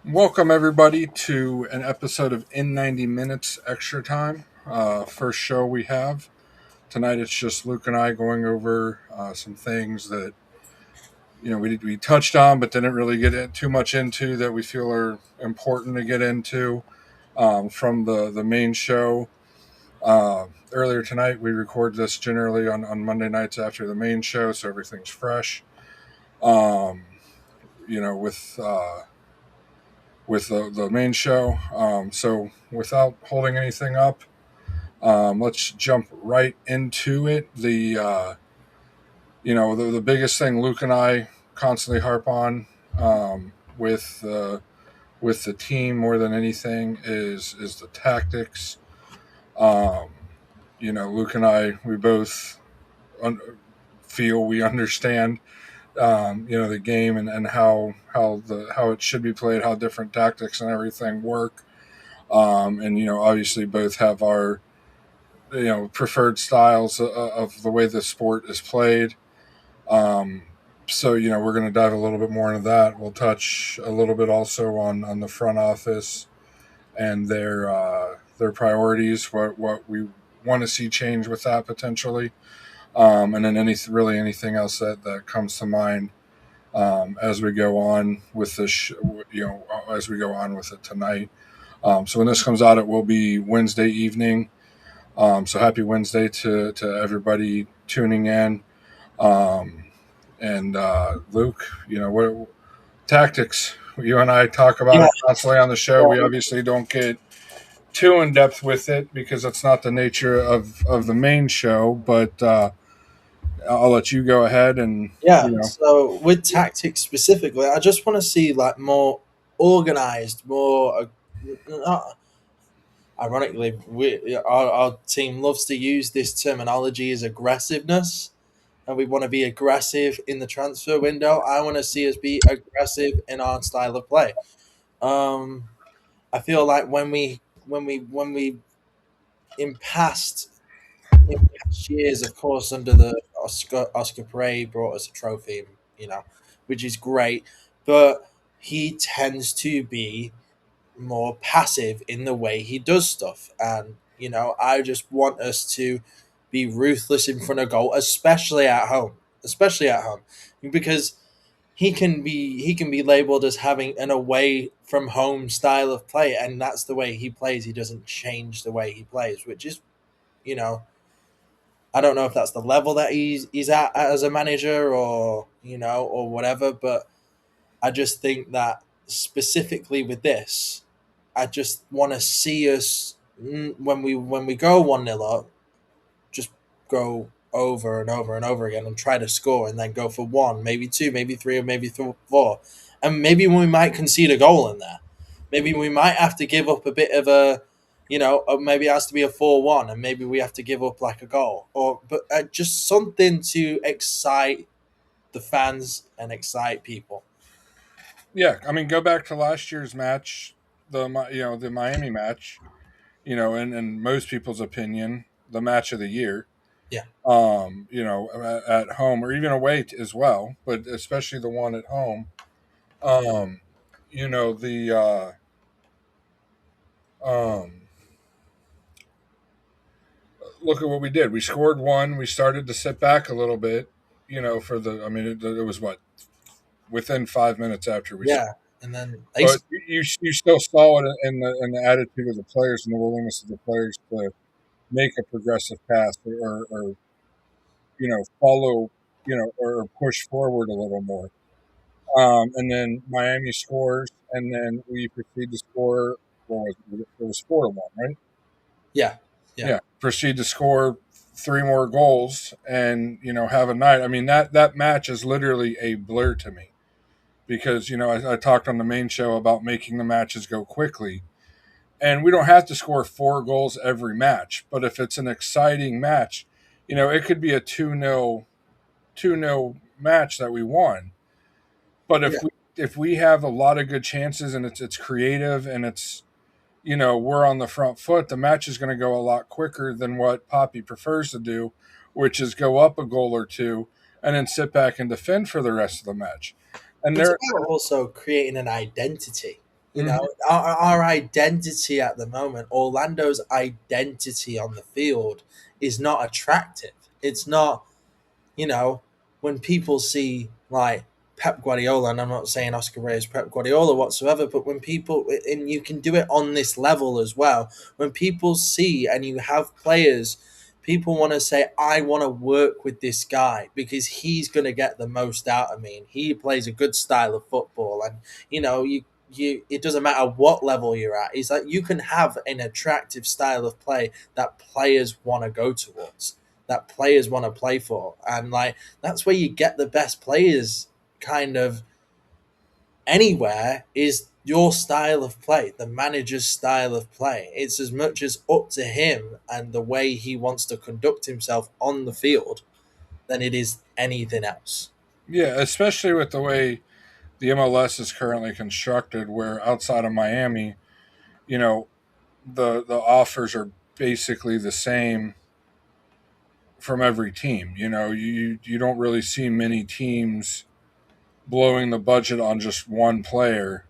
Welcome, everybody, to an episode of In 90 Minutes Extra Time. First show we have. Tonight it's just Luke and I going over some things that we touched on but didn't really too much into that we feel are important to get into from the main show. Earlier tonight, we record this generally on Monday nights after the main show, so everything's fresh. Um, you know, with the main show. So without holding anything up, let's jump right into it. The biggest thing Luke and I constantly harp on with the team more than anything is the tactics. Um, Luke and I, we both un- feel we understand the game and how it should be played, how different tactics and everything work. And obviously both have our preferred styles of the way the sport is played. Um, so we're going to dive a little bit more into that. We'll touch a little bit also on the front office and their priorities, what we want to see change with that potentially, and then anything else that comes to mind as we go on with as we go on with it tonight. So when this comes out, it will be Wednesday evening. So happy Wednesday to everybody tuning in. Um, and Luke, what tactics you and I talk about Yeah, it constantly on the show. We obviously don't get too in depth with it because that's not the nature of the main show. But I'll let you go ahead and yeah. So with tactics specifically, I just want to see like more organized, more. Not, ironically, our team loves to use this terminology as aggressiveness, and we want to be aggressive in the transfer window. I want to see us be aggressive in our style of play. Um, I feel like when we in past years, of course, under the Oscar Pereira brought us a trophy, you know, which is great. But he tends to be more passive in the way he does stuff, and I just want us to be ruthless in front of goal, especially at home, because he can be labeled as having an away from home style of play, and that's the way he plays. He doesn't change the way he plays, which is you know I don't know if that's the level that he's at as a manager, or whatever, but I just think that specifically with this, I just want to see us when we go 1-0 up, just go over and over and over again and try to score, and then go for one, maybe two, maybe three, or maybe four, and maybe we might concede a goal in there. Maybe we might have to give up a bit of maybe it has to be a 4-1, and maybe we have to give up like a goal, but just something to excite the fans and excite people. yeah, I mean, go back to last year's match, the Miami match. In most people's opinion, the match of the year. Yeah, At home or even away as well, but especially the one at home. Um, the look at what we did. We scored one. We started to sit back a little bit. For I mean, it was what within 5 minutes after we scored. yeah, and then But you still saw it in the attitude of the players and the willingness of the players to make a progressive pass or follow or push forward a little more. And then Miami scores, and then we proceed to score. What was it? It was 4-1, right? yeah, yeah, Yeah, proceed to score three more goals, and have a night. I mean that match is literally a blur to me because I talked on the main show about making the matches go quickly, and we don't have to score four goals every match. But if it's an exciting match, it could be a 2-0 match that we won. But yeah, if we have a lot of good chances and it's creative and it's we're on the front foot, the match is going to go a lot quicker than what Poppy prefers to do, which is go up a goal or two and then sit back and defend for the rest of the match. And it's there, about also creating an identity. You know, our identity at the moment, Orlando's identity on the field is not attractive. It's not, you know, when people see like Pep Guardiola, and I'm not saying Oscar Reyes Pep Guardiola whatsoever, but when people, and you can do it on this level as well, when people see and you have players, people want to say, I want to work with this guy because he's going to get the most out of me and he plays a good style of football. And, it doesn't matter what level you're at. It's like you can have an attractive style of play that players want to go towards, that players want to play for. And like that's where you get the best players kind of anywhere is your style of play, the manager's style of play. It's as much as up to him and the way he wants to conduct himself on the field than it is anything else. Yeah, especially with the way the MLS is currently constructed, where outside of Miami, you know, the offers are basically the same from every team. You don't really see many teams blowing the budget on just one player.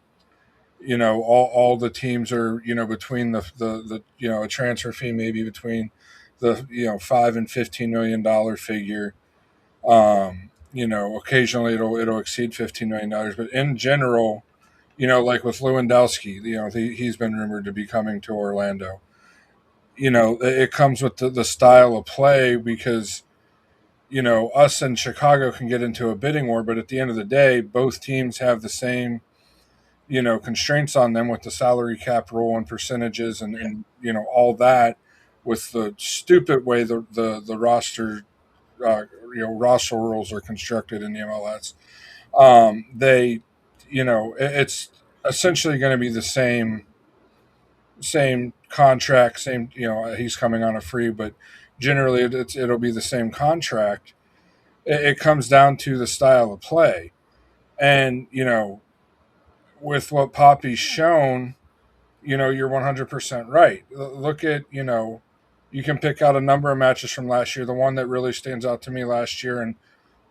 All the teams are, between the a transfer fee maybe between the $5 and $15 million figure. Occasionally it'll exceed $15 million, but in general, like with Lewandowski, he's been rumored to be coming to Orlando. It comes with the style of play because us and Chicago can get into a bidding war, but at the end of the day, both teams have the same constraints on them with the salary cap rule and percentages and all that, with the stupid way the roster rules are constructed in the MLS. It's essentially going to be the same contract, same, he's coming on a free, but generally it'll be the same contract. It comes down to the style of play. And, with what Poppy's shown, you're 100% right. Look at, you can pick out a number of matches from last year. The one that really stands out to me last year, and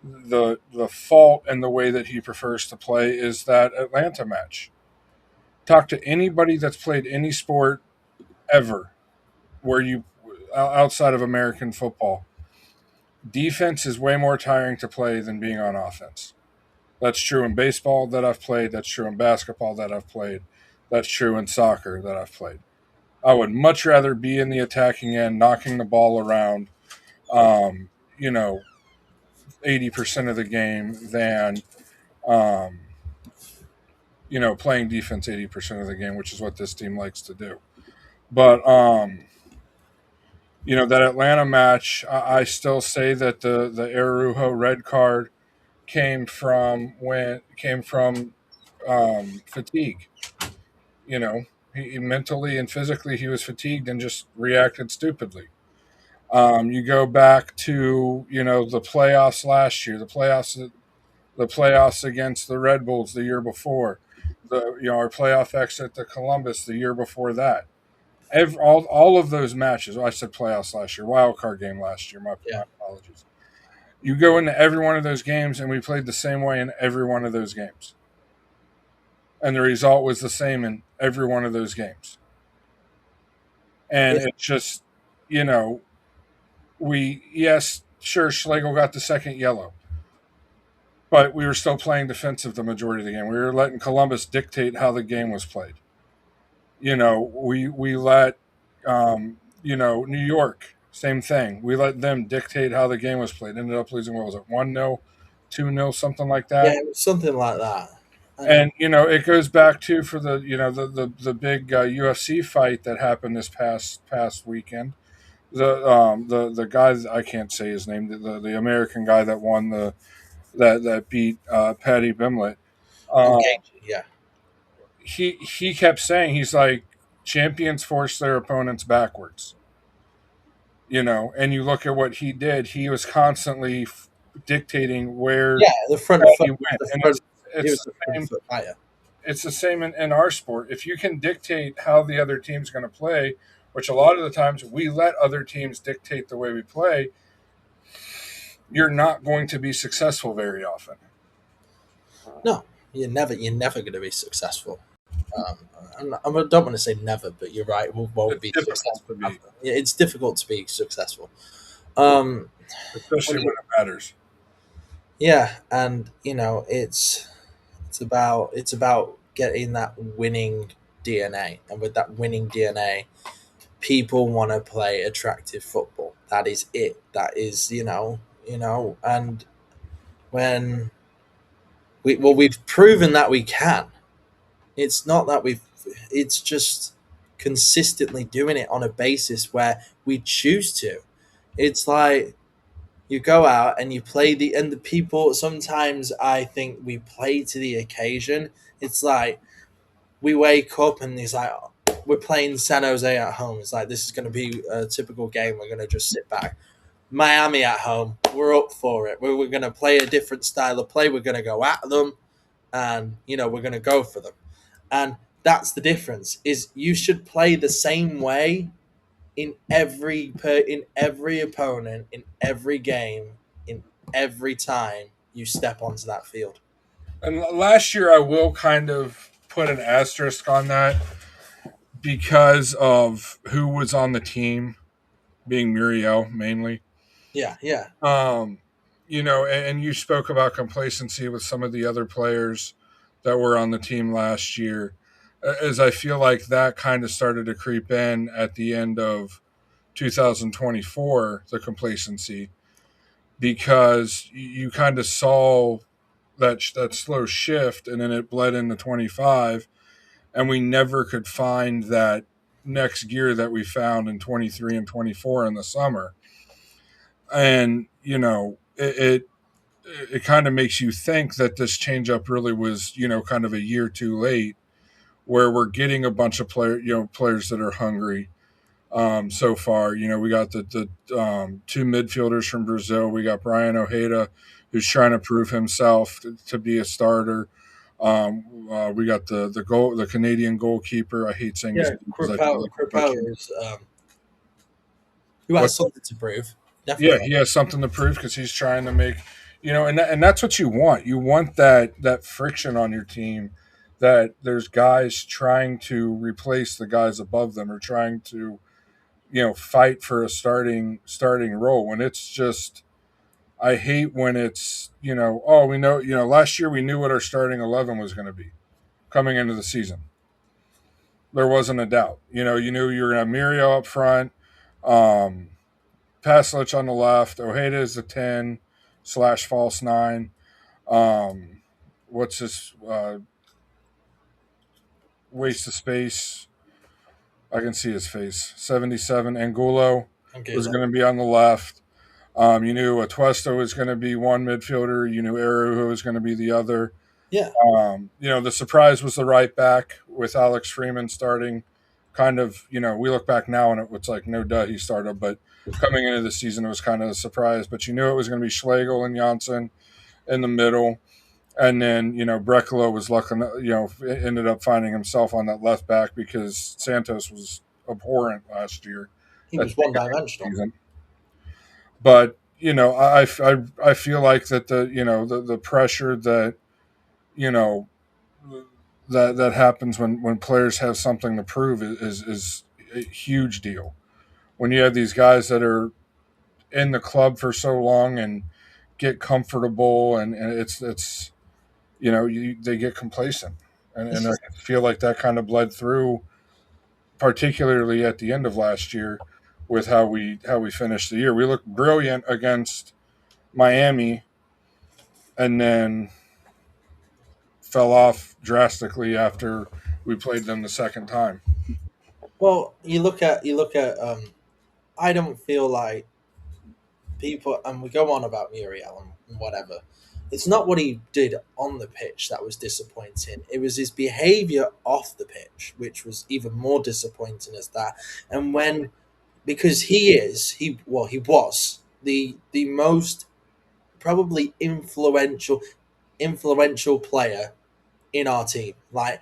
the fault and the way that he prefers to play, is that Atlanta match. Talk to anybody that's played any sport ever, where you outside of American football. Defense is way more tiring to play than being on offense. That's true in baseball that I've played. That's true in basketball that I've played. That's true in soccer that I've played. I would much rather be in the attacking end, knocking the ball around, um, you know, 80% of the game than, um, playing defense 80% of the game, which is what this team likes to do. But, that Atlanta match, I still say that the Araujo red card came from fatigue. He mentally and physically he was fatigued and just reacted stupidly. You go back to the playoffs last year, the playoffs against the Red Bulls the year before, our playoff exit to Columbus the year before that. All of those matches. I said playoffs last year, wild card game last year. My Yeah. apologies. You go into every one of those games, and we played the same way in every one of those games, and the result was the same in every one of those games. And Yeah. it's just, you know, yes, sure, Schlegel got the second yellow, but we were still playing defensive the majority of the game. We were letting Columbus dictate how the game was played. We let, New York, same thing. We let them dictate how the game was played. Ended up losing, what was it, 1-0, 2-0, something like Yeah, that. it was something like that. And And it goes back to for the big UFC fight that happened this past weekend. The guy, I can't say his name, the American guy that won that beat Paddy Bimlett. Uh, engaging, yeah. he kept saying, he's like, champions force their opponents backwards. And you look at what he did. He was constantly dictating where Yeah, the front he foot, went, the and front, he it's was the the front same. foot fighter. It's the same in our sport. If you can dictate how the other team's going to play, which a lot of the times we let other teams dictate the way we play, you're not going to be successful very often. No, you're never going to be successful. I don't want to say never, but you're right. We won't It's be difficult to successful. be, Yeah, it's difficult to be successful. Um, when especially when you, it matters. yeah, and it's about getting that winning DNA, and with that winning DNA, people want to play attractive football. That is it. That is and when we've proven that we can. It's not that it's just consistently doing it on a basis where we choose to. It's like you go out and you play the people. Sometimes I think we play to the occasion. It's like we wake up and it's like we're playing San Jose at home. It's like this is going to be a typical game. We're going to just sit back. Miami at home, we're up for it. We're going to play a different style of play. We're going to go at them, and we're going to go for them. And that's the difference. Is you should play the same way in every opponent, in every game, in every time you step onto that field. And last year, I will kind of put an asterisk on that because of who was on the team, being Muriel mainly. Yeah, yeah, Um, and you spoke about complacency with some of the other players that were on the team last year, as I feel like that kind of started to creep in at the end of 2024, the complacency, because you kind of saw that slow shift, and then it bled into 25, and we never could find that next gear that we found in 23 and 24 in the summer. And it kind of makes you think that this changeup really was, kind of a year too late, where we're getting a bunch of players that are hungry. So far, we got the two midfielders from Brazil. We got Brian Ojeda, who's trying to prove himself to be a starter. We got the Canadian goalkeeper. I hate saying his yeah. name because I feel like I'm butchering. Cripple is who What? has something to prove. Yeah, Definitely. he has something to prove because he's trying to make, and that's what you want. You want that friction on your team, that there's guys trying to replace the guys above them, or trying to, fight for a starting role. When it's just, I hate when it's, oh, we know, last year we knew what our starting 11 was going to be coming into the season. There wasn't a doubt. You knew you were going to have Muriel up front. Um, Paslich on the left. Ojeda is the 10 slash false 9. Um, what's his waste of space? I can see his face. 77. Angulo Okay, was going to be on the left. You knew Atuesto was going to be one midfielder. You knew Araujo was going to be the other. yeah, The surprise was the right back with Alex Freeman starting. Kind of, we look back now and it was like, no duh, he started. But coming into the season, it was kind of a surprise. But you knew it was going to be Schlegel and Janssen in the middle. And then, Brecalo was lucky, ended up finding himself on that left back because Santos was abhorrent last year he at the was one beginning of the dimensional. season. But, I feel like that the pressure that, you know, that happens when players have something to prove is a huge deal. When you have these guys that are in the club for so long and get comfortable, and it's they get complacent, and It's I just feel like that kind of bled through, particularly at the end of last year, with how we finished the year. We looked brilliant against Miami, and then fell off drastically after we played them the second time. well, you look at. I don't feel like people, and we go on about Muriel and whatever. It's not what he did on the pitch that was disappointing. It was his behaviour off the pitch, which was even more disappointing as that. And when because he was the most probably influential player in our team. Like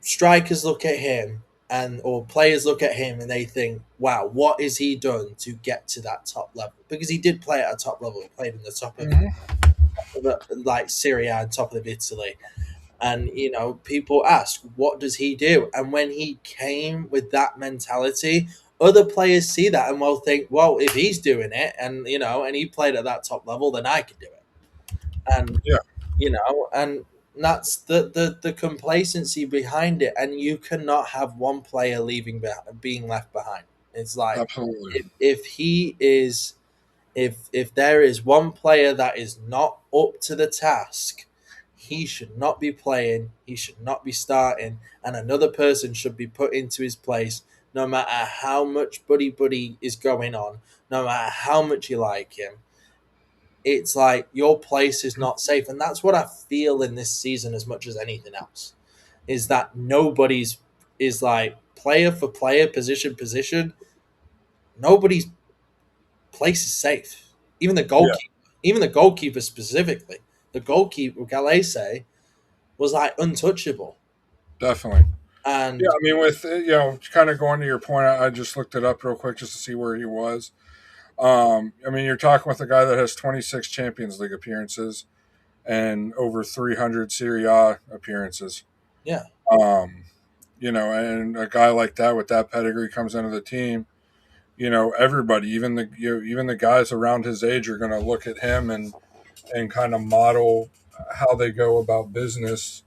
strikers look at him and or players look at him and they think, "Wow, what has he done to get to that top level?" Because he did play at a top level. He played in the top of Mm-hmm. like Serie A and top of Italy. And people ask, what does he do? And when he came with that mentality, other players see that and will think, well, if he's doing it, and he played at that top level, then I can do it. And Yeah, and that's the complacency behind it. And you cannot have one player being left behind. It's like, absolutely. if he is, if there is one player that is not up to the task, he should not be playing, he should not be starting, and another person should be put into his place, no matter how much buddy is going on, no matter how much you like him. It's like your place is not safe. And that's what I feel in this season as much as anything else. Is that nobody's is like player for player, position, nobody's place is safe. Even the Yeah, goalkeeper, even the goalkeeper specifically, the goalkeeper Galese was like untouchable. definitely. Yeah, And I mean, with kind of going to your point, I just looked it up real quick just to see where he was. I mean, you're talking with a guy that has 26 Champions League appearances and over 300 Serie A appearances. yeah, Um, and a guy like that with that pedigree comes into the team. Everybody, even the guys around his age, are going to look at him and kind of model how they go about business.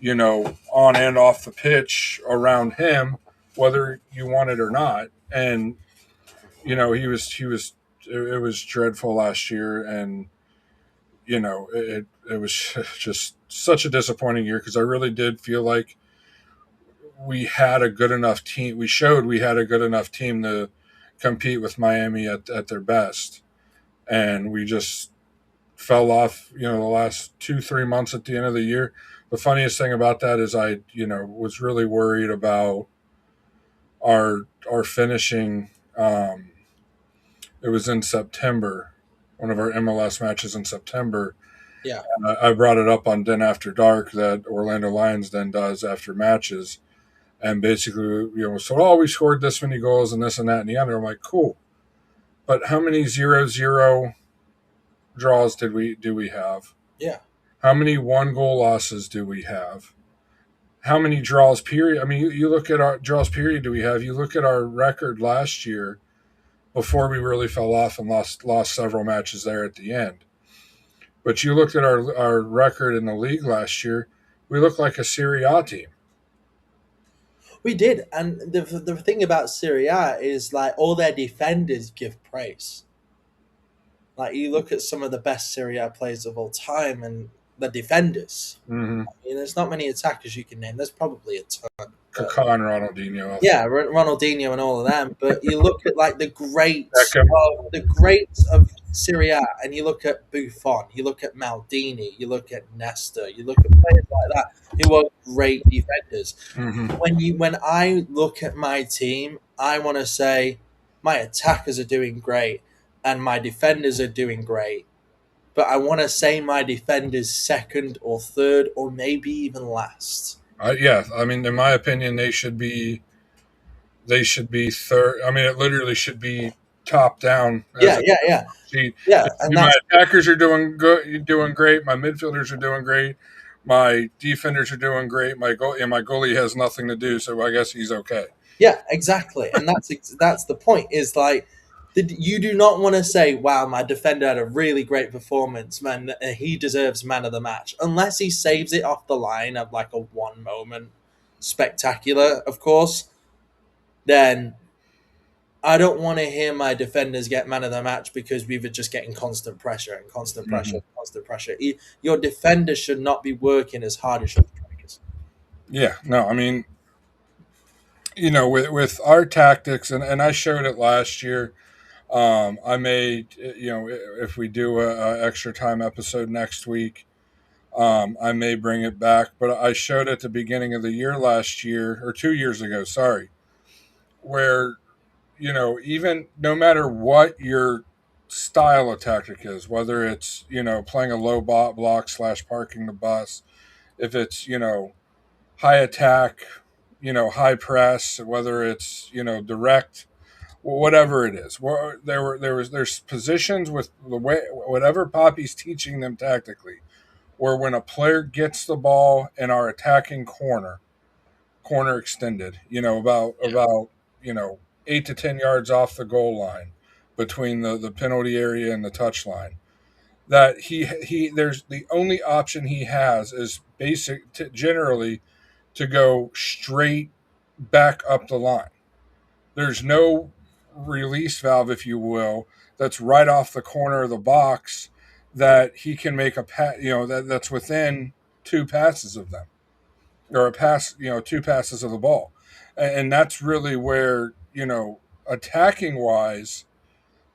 On and off the pitch around him, whether you want it or not. And he was it was dreadful last year, and it was just such a disappointing year because I really did feel like we had a good enough team. We showed we had a good enough team to compete with Miami at their best, and we just fell off. The last 2-3 months at the end of the year. The funniest thing about that is I was really worried about our finishing. It was in September, one of our MLS matches in September. yeah, I brought it up on Den After Dark that Orlando Lions Den does after matches, and basically, so we scored this many goals and this and that and the other. I'm like, cool, but how many 0-0 draws do we have? yeah. How many one goal losses do we have? How many draws period? I mean, you look at our draws period do we have? You look at our record last year before we really fell off and lost several matches there at the end. But you looked at our record in the league last year, we looked like a Serie A team. We did, and the thing about Serie A is like all their defenders give praise. Like you look at some of the best Serie A players of all time, and the defenders. Mm-hmm. I mean, there's not many attackers you can name. There's probably a ton. But Kaká and Ronaldinho. yeah, Ronaldinho and all of them. But you look at like Beckham. the greats of Serie A, and you look at Buffon, you look at Maldini, you look at Nesta, you look at players like that who are great defenders. Mm-hmm. When I look at my team, I want to say my attackers are doing great and my defenders are doing great. But I want to say my defenders second or third or maybe even last. Yeah, I mean, in my opinion, they should be third. I mean, it literally should be top down as Yeah, a yeah, yeah, sheet. yeah, It should and be my that's attackers are doing good, doing great. My midfielders are doing great. My defenders are doing great. My goalie has nothing to do, so I guess he's okay. yeah, exactly, and that's the point. Is like you do not want to say, "Wow, my defender had a really great performance, man. He deserves man of the match," unless he saves it off the line of like a one moment spectacular, of course. Then I don't want to hear my defenders get man of the match because we were just getting constant pressure and constant pressure, Hmm. and constant pressure. Your defenders should not be working as hard as your strikers. Yeah, no, I mean, with our tactics, and I showed it last year. I may, if we do a extra time episode next week, I may bring it back. But I showed at the beginning of the year last year, or 2 years ago, sorry, where, even no matter what your style of tactic is, whether it's, playing a low block / parking the bus, if it's, high attack, high press, whether it's, direct, whatever it is. Well, there's positions with the way whatever Poppy's teaching them tactically. where when a player gets the ball in our attacking corner extended, about 8 to 10 yards off the goal line between the penalty area and the touch line, that he there's the only option he has is generally to go straight back up the line. There's no release valve, if you will, that's right off the corner of the box that he can make a pass, that's within two passes of them, or a pass, two passes of the ball. And that's really where, attacking wise,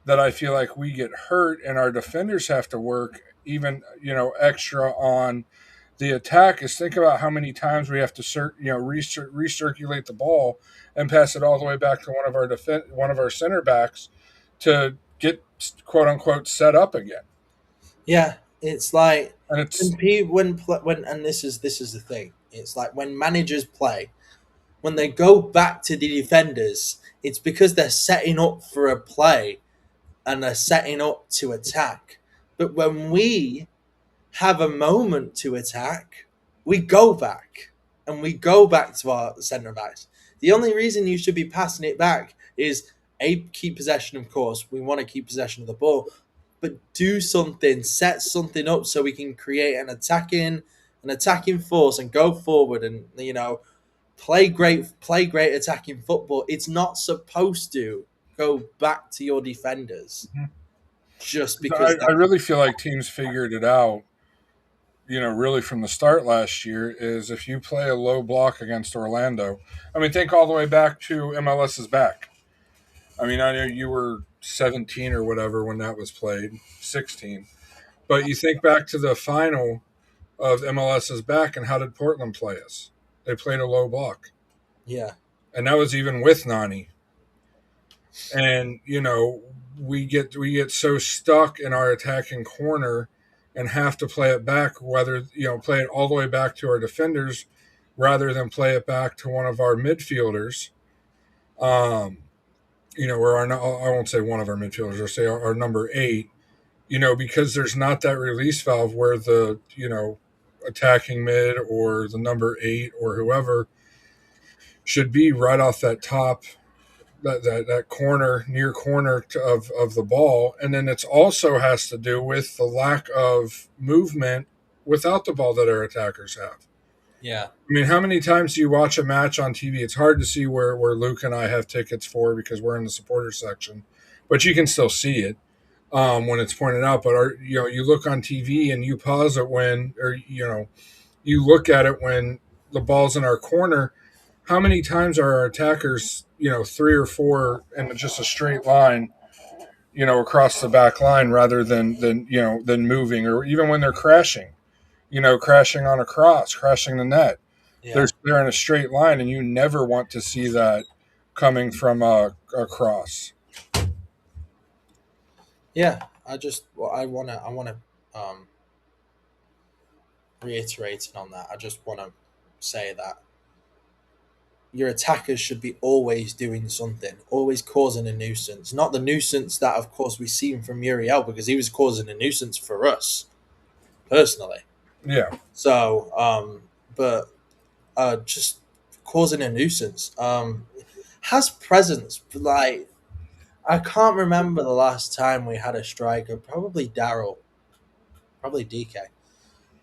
that I feel like we get hurt and our defenders have to work even, extra on the attack, is think about how many times we have to recirculate the ball and pass it all the way back to one of our center backs to get quote unquote set up again. Yeah, it's like And when it's people when and this is the thing. It's like when managers play, when they go back to the defenders, it's because they're setting up for a play and they're setting up to attack. But when we have a moment to attack, we go back and we go back to our centre backs. The only reason you should be passing it back is keep possession, of course. We want to keep possession of the ball, but do something, set something up so we can create an attacking force and go forward and play great attacking football. It's not supposed to go back to your defenders just because I really feel like teams figured it out, really from the start last year, is if you play a low block against Orlando. I mean, think all the way back to MLS's back. I mean, I know you were 17 or whatever when that was played, 16. But you think back to the final of MLS's back, and how did Portland play us? They played a low block. yeah, And that was even with Nani. And, we get so stuck in our attacking corner and have to play it back, whether, play it all the way back to our defenders rather than play it back to one of our midfielders. Or I won't say one of our midfielders, or say our number 8, because there's not that release valve where the, attacking mid or the number 8 or whoever should be right off that top, that corner, near corner of the ball. And then it's also has to do with the lack of movement without the ball that our attackers have. yeah, I mean, how many times do you watch a match on TV? It's hard to see where Luke and I have tickets for because we're in the supporter section, but you can still see it when it's pointed out. But you look on TV and you pause it you look at it when the ball's in our corner. How many times are our attackers, 3 or 4 in just a straight line, across the back line rather than moving, or even when they're crashing, crashing on a cross, crashing the net. yeah, They're in a straight line, and you never want to see that coming from a cross. yeah. I want to reiterate on that. I just want to say that your attackers should be always doing something, always causing a nuisance. Not the nuisance that, of course, we seen from Muriel, because he was causing a nuisance for us personally. Yeah, So, but just causing a nuisance. Has presence. Like, I can't remember the last time we had a striker, probably Daryl, probably DK,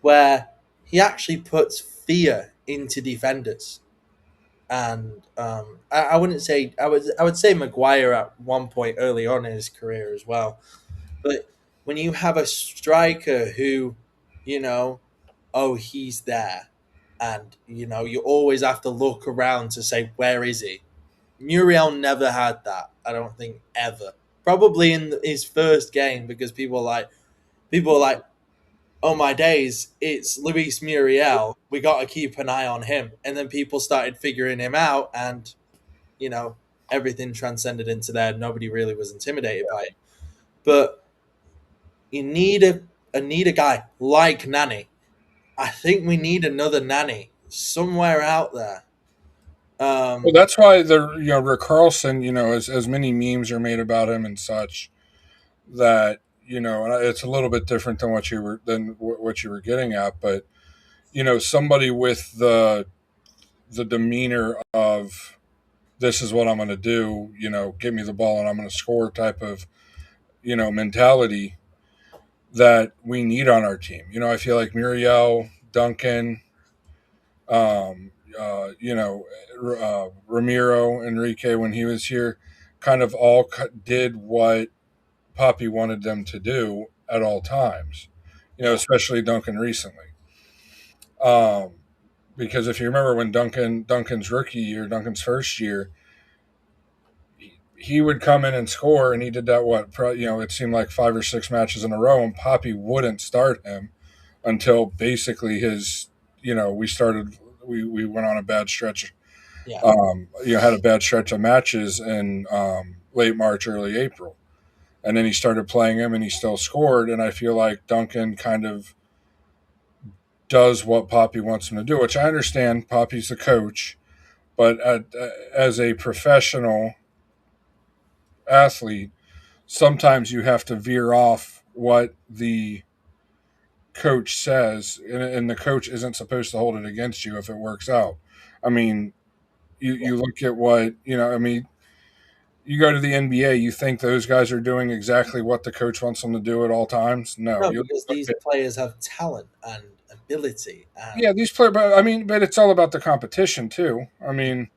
where he actually puts fear into defenders. And I wouldn't say I would say Maguire at one point early on in his career as well. But when you have a striker who, you know, oh, he's there, and you always have to look around to say, where is he? Muriel never had that. I don't think ever. Probably in his first game, because people are like, oh my days, it's Luis Muriel. We got to keep an eye on him. And then people started figuring him out, and you know everything transcended into there. Nobody really was intimidated by it. But you need a guy like Nani. I think we need another Nani somewhere out there. well, that's why Rick Carlson, as many memes are made about him and such, that and it's a little bit different than what you were getting at, but somebody with the demeanor of this is what I'm going to do, give me the ball and I'm going to score type of mentality that we need on our team. I feel like Muriel, Duncan, um, Ramiro, Enrique when he was here, kind of all did what Poppy wanted them to do at all times. Yeah. Especially Duncan recently. Um, because if you remember when Duncan's rookie year, Duncan's first year, he would come in and score, and he did that. It seemed like 5 or 6 matches in a row, and Poppy wouldn't start him until basically we went on a bad stretch. Yeah. Had a bad stretch of matches in late March, early April, and then he started playing him, and he still scored. And I feel like Duncan kind of does what Poppy wants him to do, which I understand. Poppy's the coach, but as a professional athlete, sometimes you have to veer off what the coach says, and the coach isn't supposed to hold it against you if it works out. I mean, you look at what I mean. You go to the NBA, you think those guys are doing exactly what the coach wants them to do at all times? No, No, you because look these at, players have talent and ability, and yeah, these players, but it's all about the competition too. I mean,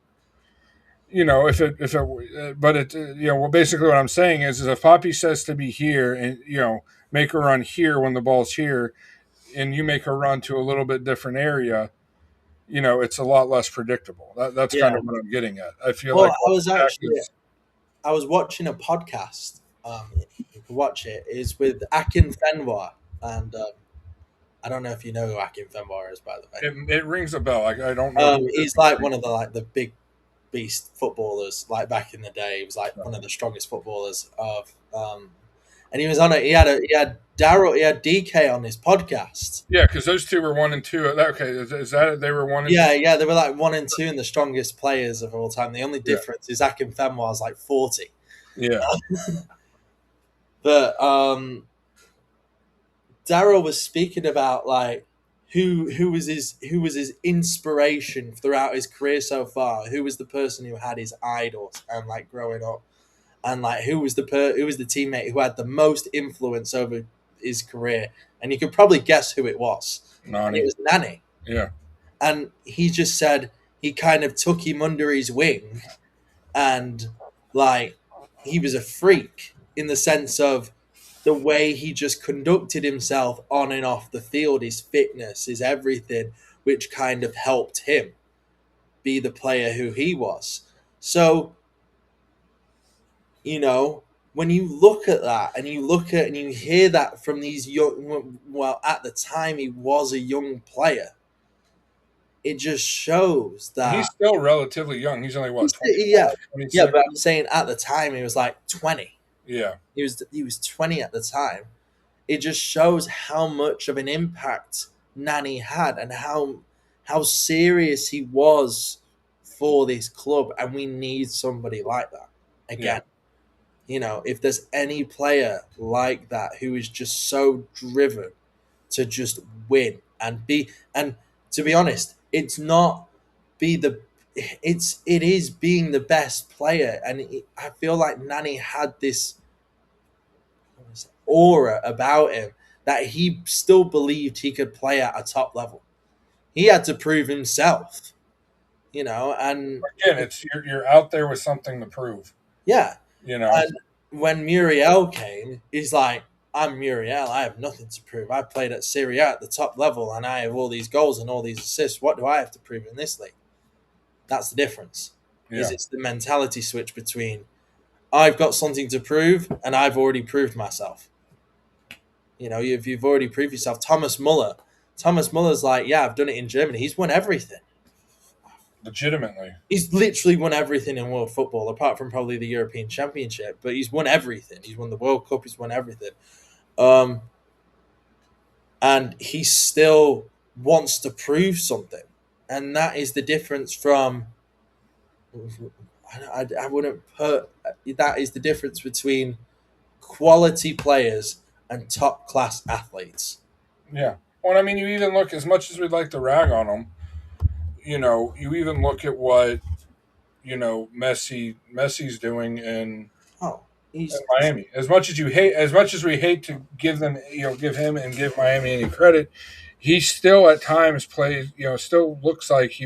if it, but it, well, basically what I'm saying is if Poppy says to be here and make a run here when the ball's here, and you make a run to a little bit different area, it's a lot less predictable. That's kind yeah. of what I'm getting at. I feel Well, like I was actually is, I was watching a podcast. You can watch it. It's with Akin Fenwar, and I don't know if you know who Akin Fenwar is, by the way. it rings a bell. I don't know who it He's like one of the big beast footballers. Like back in the day, he was like is. one of the strongest footballers of. And he was on it. He had Daryl. He had DK on his podcast. Yeah, because those two were 1 and 2. Okay, is that they were 1 and 2? Yeah, yeah, they were like 1 and 2 and the strongest players of all time. The only Yeah, difference is Akin Fenwar's like 40. yeah, But Daryl was speaking about like who was his inspiration throughout his career so far. Who was the person who had his idols and like growing up, and like who was the teammate who had the most influence over his career. And you could probably guess who it was, and it Nani. was Nani. Yeah, And he just said he kind of took him under his wing, and like he was a freak in the sense of the way he just conducted himself on and off the field, his fitness, his everything, which kind of helped him be the player who he was. So, you know, when you look at that and you look at and you hear that from these young, well, at the time he was a young player, it just shows and that, he's still relatively young. He's only what yeah, 25, yeah, 26. but I'm saying at the time he was like 20. Yeah, He was 20 at the time. It just shows how much of an impact Nani had and how serious he was for this club, and we need somebody like that yeah, again. If there's any player like that who is just so driven to just win and be, and to be honest, it's not be the it is being the best player, and I feel like Nani had this aura about him that he still believed he could play at a top level. He had to prove himself, and again, it's you're out there with something to prove. yeah. You know, And when Muriel came, he's like, I'm Muriel. I have nothing to prove. I played at Serie A at the top level and I have all these goals and all these assists. What do I have to prove in this league? That's the difference. yeah, Is it's the mentality switch between I've got something to prove and I've already proved myself. If you've already proved yourself. Thomas Muller's like, yeah, I've done it in Germany. He's won everything. legitimately. He's literally won everything in world football, apart from probably the European Championship. But he's won everything. He's won the World Cup. He's won everything. Um, and he still wants to prove something, and that is the difference from. I wouldn't put that is the difference between quality players and top class athletes. Yeah. Well, I mean, you even look, as much as we'd like to rag on them, you even look at what Messi's doing Oh, in he's Miami. As much as we hate to give them, give him and give Miami any credit, he still at times plays, still looks like he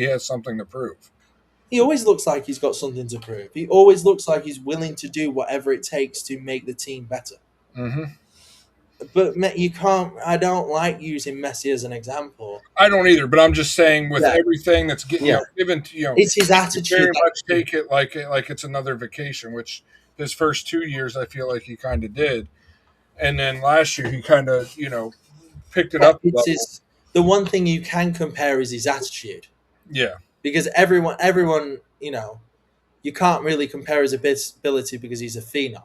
has something to prove. he always looks like he's got something to prove. He always looks like he's willing to do whatever it takes to make the team better. Hmm. But you can't. I don't like using Messi as an example. I don't either, but I'm just saying with Yeah, everything that's yeah. given to It's his he could attitude very that much take it like it's another vacation, which his first 2 years I feel like he kind of did, and then last year he kind of picked it but up a it's level. his. The one thing you can compare is his attitude, Yeah. because everyone, you can't really compare his ability because he's a phenom,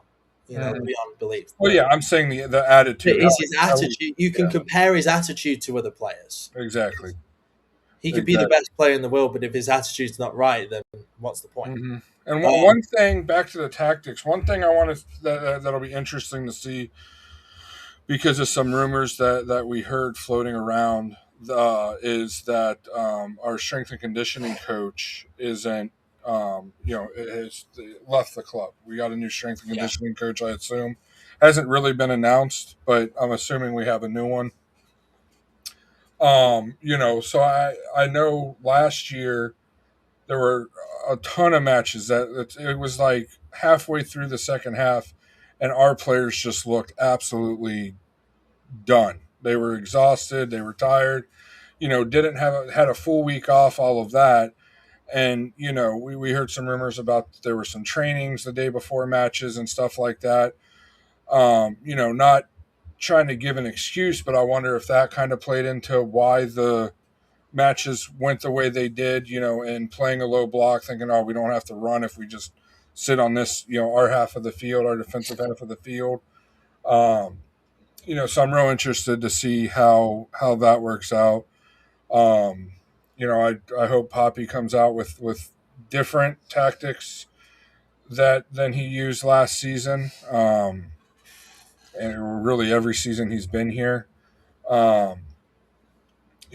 Mhm. beyond belief. Well, But yeah, I'm saying the attitude. it is his How he, attitude. You can yeah, compare his attitude to other players. exactly, He could be the exactly. best player in the world, but if his attitude's not right, then what's the point? Hmm. And Um, one thing, back to the tactics. One thing I want to that'll be interesting to see because of some rumors that we heard floating around is that our strength and conditioning coach isn't has left the club. We got a new strength and yeah, conditioning coach, I assume. Hasn't really been announced, but I'm assuming we have a new one. So I know last year there were a ton of matches it was like halfway through the second half, and our players just looked absolutely done. They were exhausted. They were tired. Didn't have had a full week off. All of that, and we heard some rumors about there were some trainings the day before matches and stuff like that. Not trying to give an excuse, but I wonder if that kind of played into why the matches went the way they did. And playing a low block, thinking, oh, we don't have to run if we just sit on this, our half of the field, our defensive half of the field. Um, so I'm real interested to see how that works out. Um, I hope Poppy comes out with different tactics than he used last season, and really every season he's been here. Um,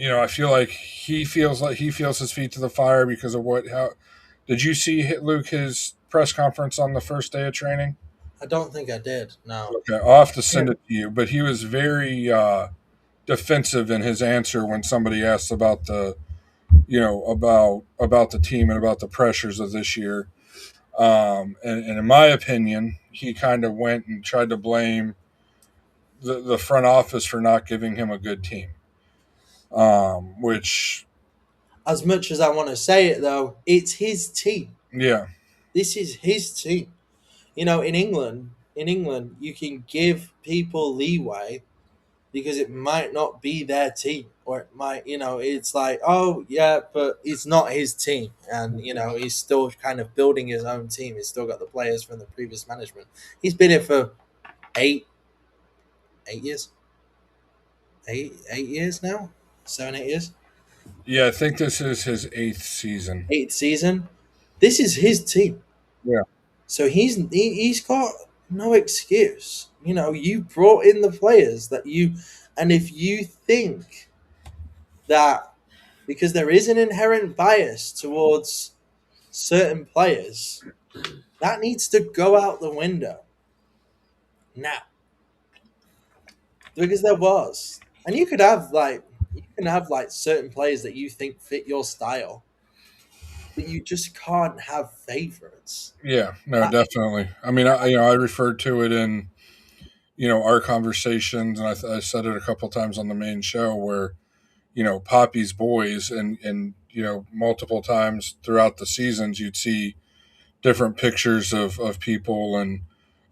I feel like he feels his feet to the fire because of what. How did you see Luke his press conference on the first day of training? I don't think I did. No. Okay, I'll have to Yeah. send it to you. But he was very defensive in his answer when somebody asked about about the team and about the pressures of this year. And in my opinion, he kind of went and tried to blame the front office for not giving him a good team. Which, As much as I want to say it, though, it's his team. yeah, This is his team. In England, you can give people leeway because it might not be their team, or it might, it's like, oh yeah, but it's not his team, and he's still kind of building his own team. He's still got the players from the previous management. He's been here for eight, 8 years, 8 years now, 7, 8 years, yeah, I think this is his eighth season. eighth season. This is his team. Yeah, So he's got no excuse. You brought in the players and if you think that because there is an inherent bias towards certain players, that needs to go out the window now. Because there was, and you can have certain players that you think fit your style, but you just can't have favorites. yeah, no, That, definitely. I mean, I referred to it in our conversations, and I said it a couple times on the main show where Poppy's boys, and multiple times throughout the seasons you'd see different pictures of people and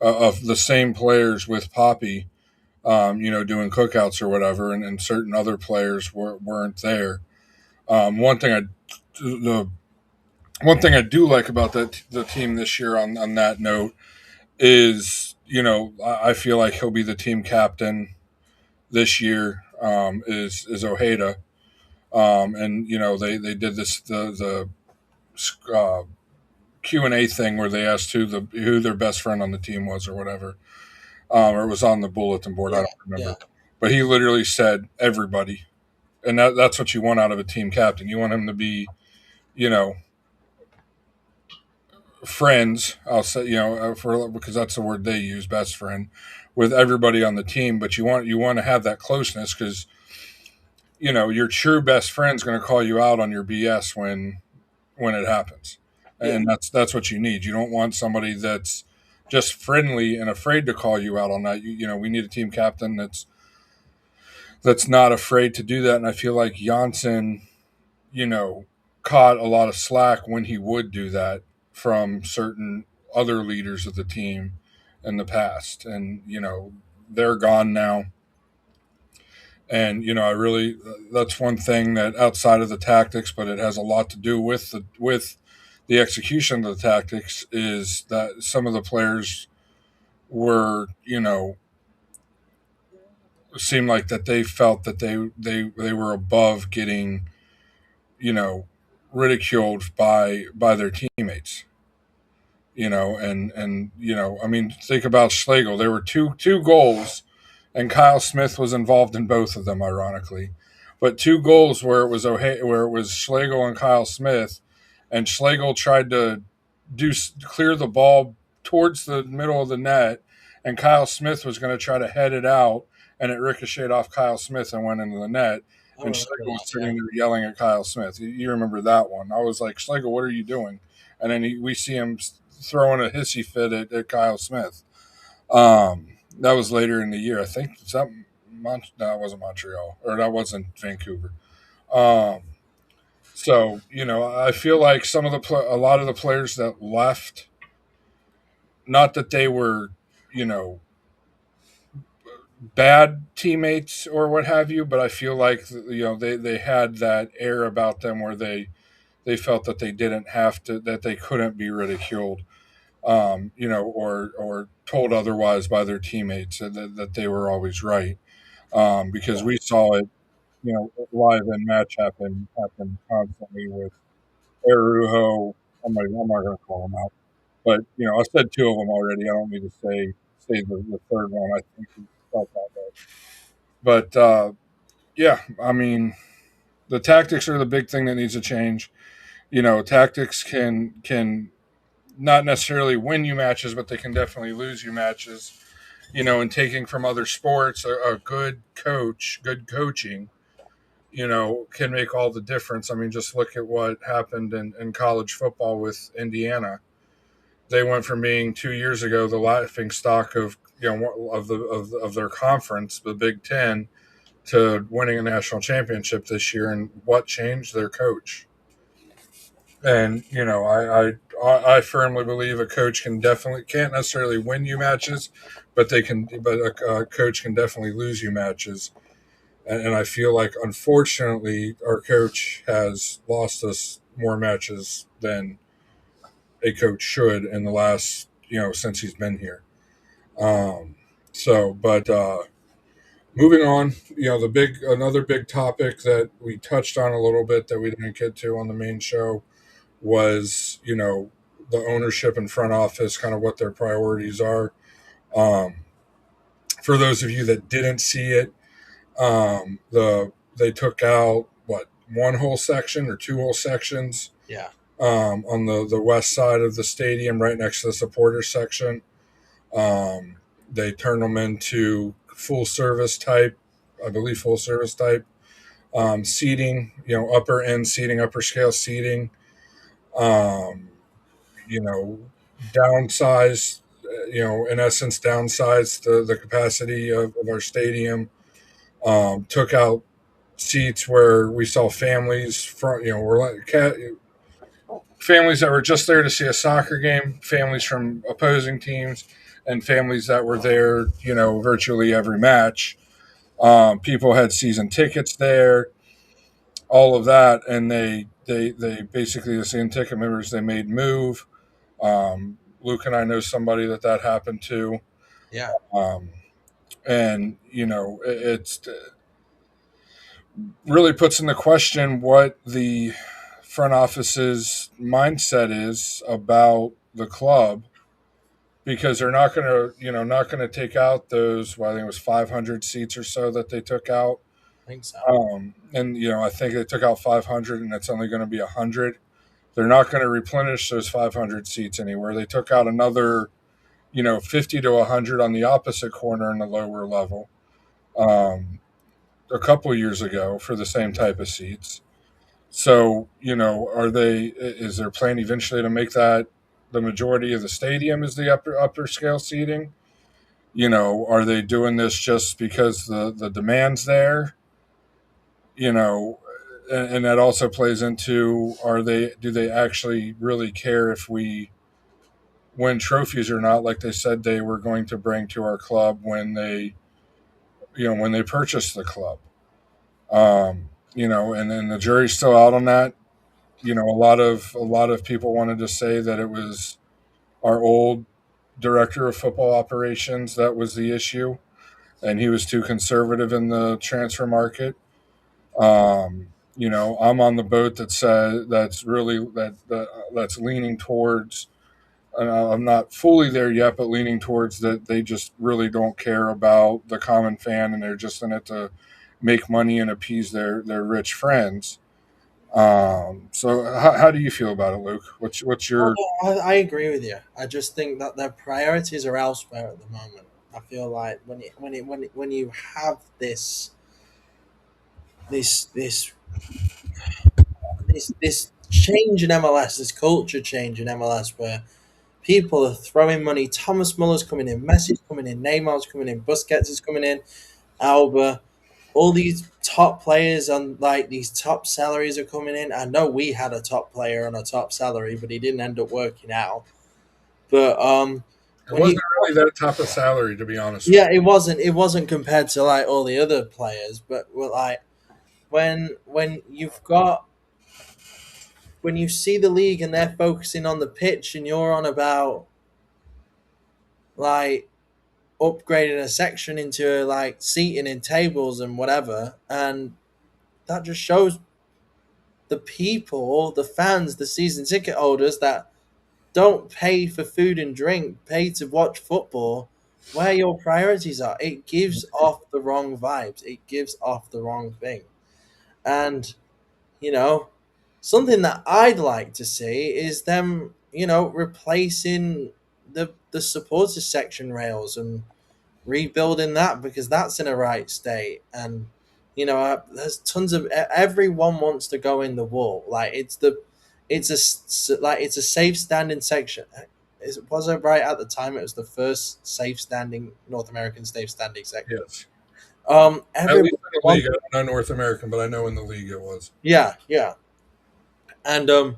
of the same players with Poppy, doing cookouts or whatever, and certain other players weren't there. The one thing I do like about the team this year on that note is I feel like he'll be the team captain this year. Is Ojeda, and they did the Q&A thing where they asked who their best friend on the team was or whatever. or it was on the bulletin board. I Yeah, don't yeah, remember, but he literally said everybody, and that's what you want out of a team captain. You want him to be, you know, friends. I'll say, for because that's the word they use, best friend, with everybody on the team. But you want to have that closeness because your true best friend's going to call you out on your BS when it happens, yeah, and that's what you need. You don't want somebody that's just friendly and afraid to call you out on that. We need a team captain that's not afraid to do that. And I feel like Janssen, you know, caught a lot of slack when he would do that from certain other leaders of the team in the past. And, they're gone now. And, I really, that's one thing that outside of the tactics, but it has a lot to do with the execution of the tactics is that some of the players were, seemed like that they felt that they were above getting, you know, ridiculed by their teammates. I mean, think about Schlegel. There were two goals, and Kyle Smith was involved in both of them, ironically. But two goals where it was Schlegel and Kyle Smith, and Schlegel tried to clear the ball towards the middle of the net, and Kyle Smith was going to try to head it out, and it ricocheted off Kyle Smith and went into the net. I And remember Schlegel was that. Yeah, sitting there yelling at Kyle Smith. You remember that one? I was like, Schlegel, what are you doing? And then we see him throwing a hissy fit at Kyle Smith. That was later in the year. I think no, it wasn't Montreal, or that wasn't Vancouver. Um, I feel like a lot of the players that left, not that they were, you know, bad teammates or what have you, but I feel like they had that air about them where they felt that they didn't have to, that they couldn't be ridiculed, or told otherwise by their teammates, that they were always right, because yeah, we saw it, live in match happen constantly with Arujo. I'm not going to call them out, but I said two of them already. I don't need to say the third one. I think he felt that way, but yeah, I mean the tactics are the big thing that needs to change. Tactics can not necessarily win you matches, but they can definitely lose you matches. And taking from other sports, a good coach, good coaching, can make all the difference. I mean, just look at what happened in college football with Indiana. They went from being 2 years ago the laughing stock of of their conference, the Big Ten, to winning a national championship this year. And what changed? Their coach. And I firmly believe a coach can't necessarily win you matches, but a coach can definitely lose you matches. And I feel like unfortunately our coach has lost us more matches than a coach should in the last since he's been here. Um, but moving on, another big topic that we touched on a little bit that we didn't get to on the main show was the ownership and front office, kind of what their priorities are. Um, for those of you that didn't see it, they took out what, one whole section or two whole sections, yeah, on the west side of the stadium, right next to the supporter section. They turned them into full service type, I believe full service type, seating, upper end seating, upper scale seating. Um, you know, downsize, in essence, downsize the capacity of our stadium. Took out seats where we saw families from, were like families that were just there to see a soccer game, families from opposing teams, and families that were there, virtually every match. People had season tickets there, all of that, and they basically, the season ticket members, they made move. Luke and I know somebody that happened to, yeah, um, and it's really puts into question what the front office's mindset is about the club, because they're not going to, not going to take out those. Well, I think it was 500 seats or so that they took out. I think so. And I think they took out 500, and it's only going to be 100. They're not going to replenish those 500 seats anywhere. They took out another, 50 to 100 on the opposite corner in the lower level, a couple years ago for the same type of seats. So, is their plan eventually to make that the majority of the stadium is the upper scale seating? Are they doing this just because the demand's there? And that also plays into, do they actually really care if we win trophies or not, like they said they were going to bring to our club when they purchased the club. And then the jury's still out on that. A lot of people wanted to say that it was our old director of football operations that was the issue, and he was too conservative in the transfer market. I'm on the boat that says that's leaning towards. I'm not fully there yet, but leaning towards that they just really don't care about the common fan, and they're just in it to make money and appease their rich friends. So how do you feel about it, Luke? What's your I agree with you. I just think that their priorities are elsewhere at the moment. I feel like when you have this this this change in MLS, this culture change in MLS, where people are throwing money. Thomas Muller's coming in, Messi's coming in, Neymar's coming in, Busquets is coming in, Alba. All these top players on like these top salaries are coming in. I know we had a top player on a top salary, but he didn't end up working out. But it wasn't really that top of salary, to be honest. yeah, it wasn't compared to like all the other players, but like when you see the league and they're focusing on the pitch and you're on about like upgrading a section into like seating and tables and whatever, and that just shows the people, the fans, the season ticket holders that don't pay for food and drink, pay to watch football, where your priorities are. It gives off the wrong vibes. It gives off the wrong thing. And, you know, something that I'd like to see is them, replacing the supporter section rails and rebuilding that because that's in a right state. And there's tons of everyone wants to go in the wall. Like it's a safe standing section. Was it right at the time? It was the first safe standing North American safe standing section. Yes. At Everyone least in the league, I don't know North American, but I know in the league it was. Yeah, yeah. And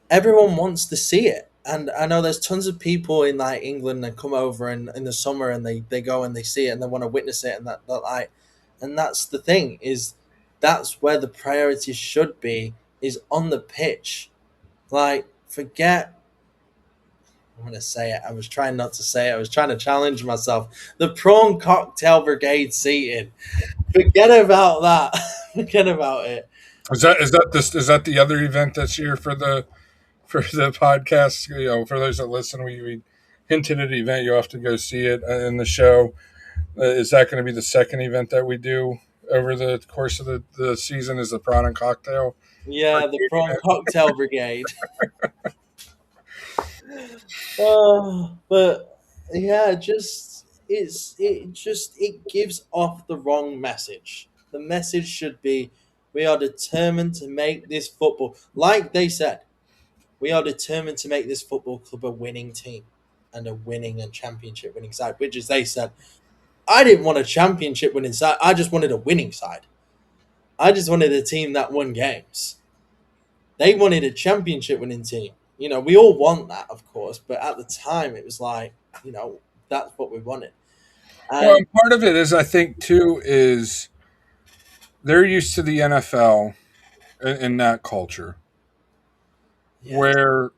everyone wants to see it. And I know there's tons of people in like England that come over in the summer and they go and they see it and they want to witness it and that like and that's the thing is that's where the priorities should be is on the pitch. Like forget I'm gonna say it. I was trying not to say it. I was trying to challenge myself. The prawn cocktail brigade seating. Forget about that. Forget about it. Is that the other event this year for the podcast? For those that listen, we hinted at an event. You'll have to go see it in the show. Is that going to be the second event that we do over the course of the season? Is the prawn and cocktail? Yeah, the prawn cocktail brigade. Oh, but yeah, it gives off the wrong message. The message should be we are determined to make this football like they said. We are determined to make this football club a winning team and a winning and championship winning side, which is they said I didn't want a championship winning side, I just wanted a winning side. I just wanted a team that won games. They wanted a championship winning team. We all want that, of course, but at the time it was like, that's what we wanted. Well, And and part of it is, I think, too, is they're used to the NFL in that culture, yeah, where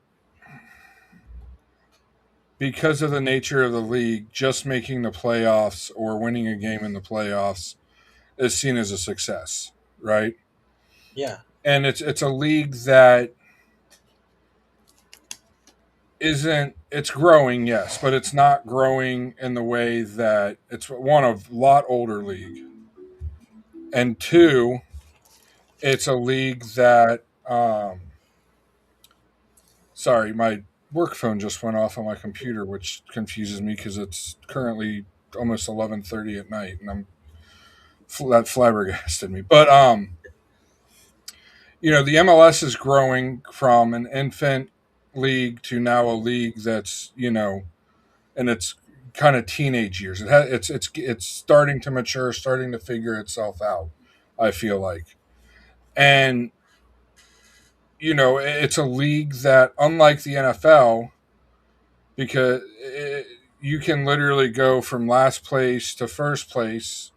because of the nature of the league, just making the playoffs or winning a game in the playoffs is seen as a success, right? yeah, And it's a league that isn't, it's growing, yes, but it's not growing in the way that it's one of lot older league, and two, it's a league that sorry, my work phone just went off on my computer, which confuses me because it's currently almost 11:30 at night, and that flabbergasted me. But the MLS is growing from an infant league to now a league that's in its kind of teenage years. It's starting to mature, starting to figure itself out. I feel like, and it's a league that, unlike the NFL, because you can literally go from last place to first place.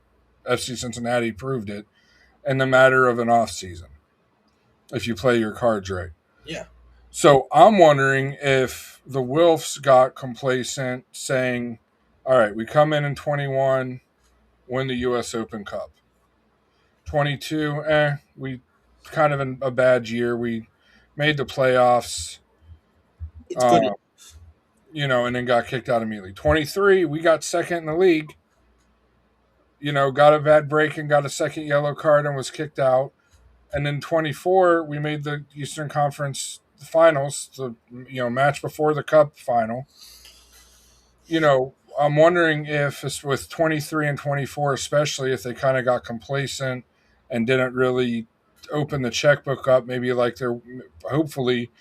FC Cincinnati proved it in the matter of an off season if you play your cards right. Yeah. So I'm wondering if the Wilfs got complacent, saying, "All right, we come in 21, win the U.S. Open Cup. 22, we kind of in a bad year. We made the playoffs, It's good. and then got kicked out immediately. 23, we got second in the league. Got a bad break and got a second yellow card and was kicked out. And then 24, we made the Eastern Conference Finals, the match before the Cup final. I'm wondering if it's with 23 and 24, especially if they kind of got complacent and didn't really open the checkbook up, maybe like they're hopefully,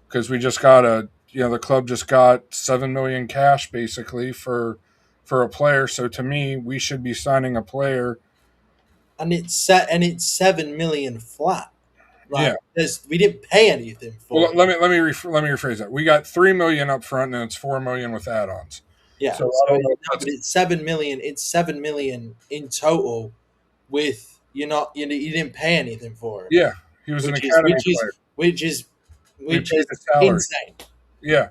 because we just got the club just got 7 million cash basically for a player. So to me, we should be signing a player. And it's 7 million flat. Yeah. We didn't pay anything for. Well, let me rephrase that. We got 3 million up front, and it's 4 million with add-ons. Yeah, So but it's 7 million. It's 7 million in total. With you didn't pay anything for it. Yeah, he was an academy player. Which is paid the salary. insane. Yeah,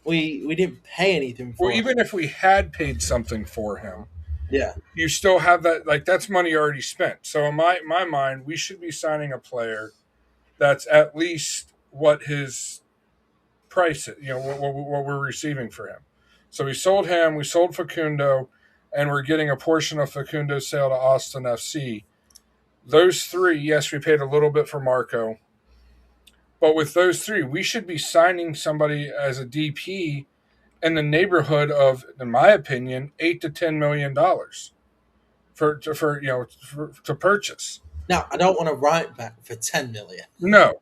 we didn't pay anything for. Well, even if we had paid something for him, yeah, you still have that. Like, that's money already spent. So in my mind, we should be signing a player that's at least what his price is. What we're receiving for him. So we sold him. We sold Facundo, and we're getting a portion of Facundo's sale to Austin FC. Those three, yes, we paid a little bit for Marco. But with those three, we should be signing somebody as a DP in the neighborhood of, in my opinion, $8 to $10 million to purchase. Now, I don't want a right back for 10 million. No,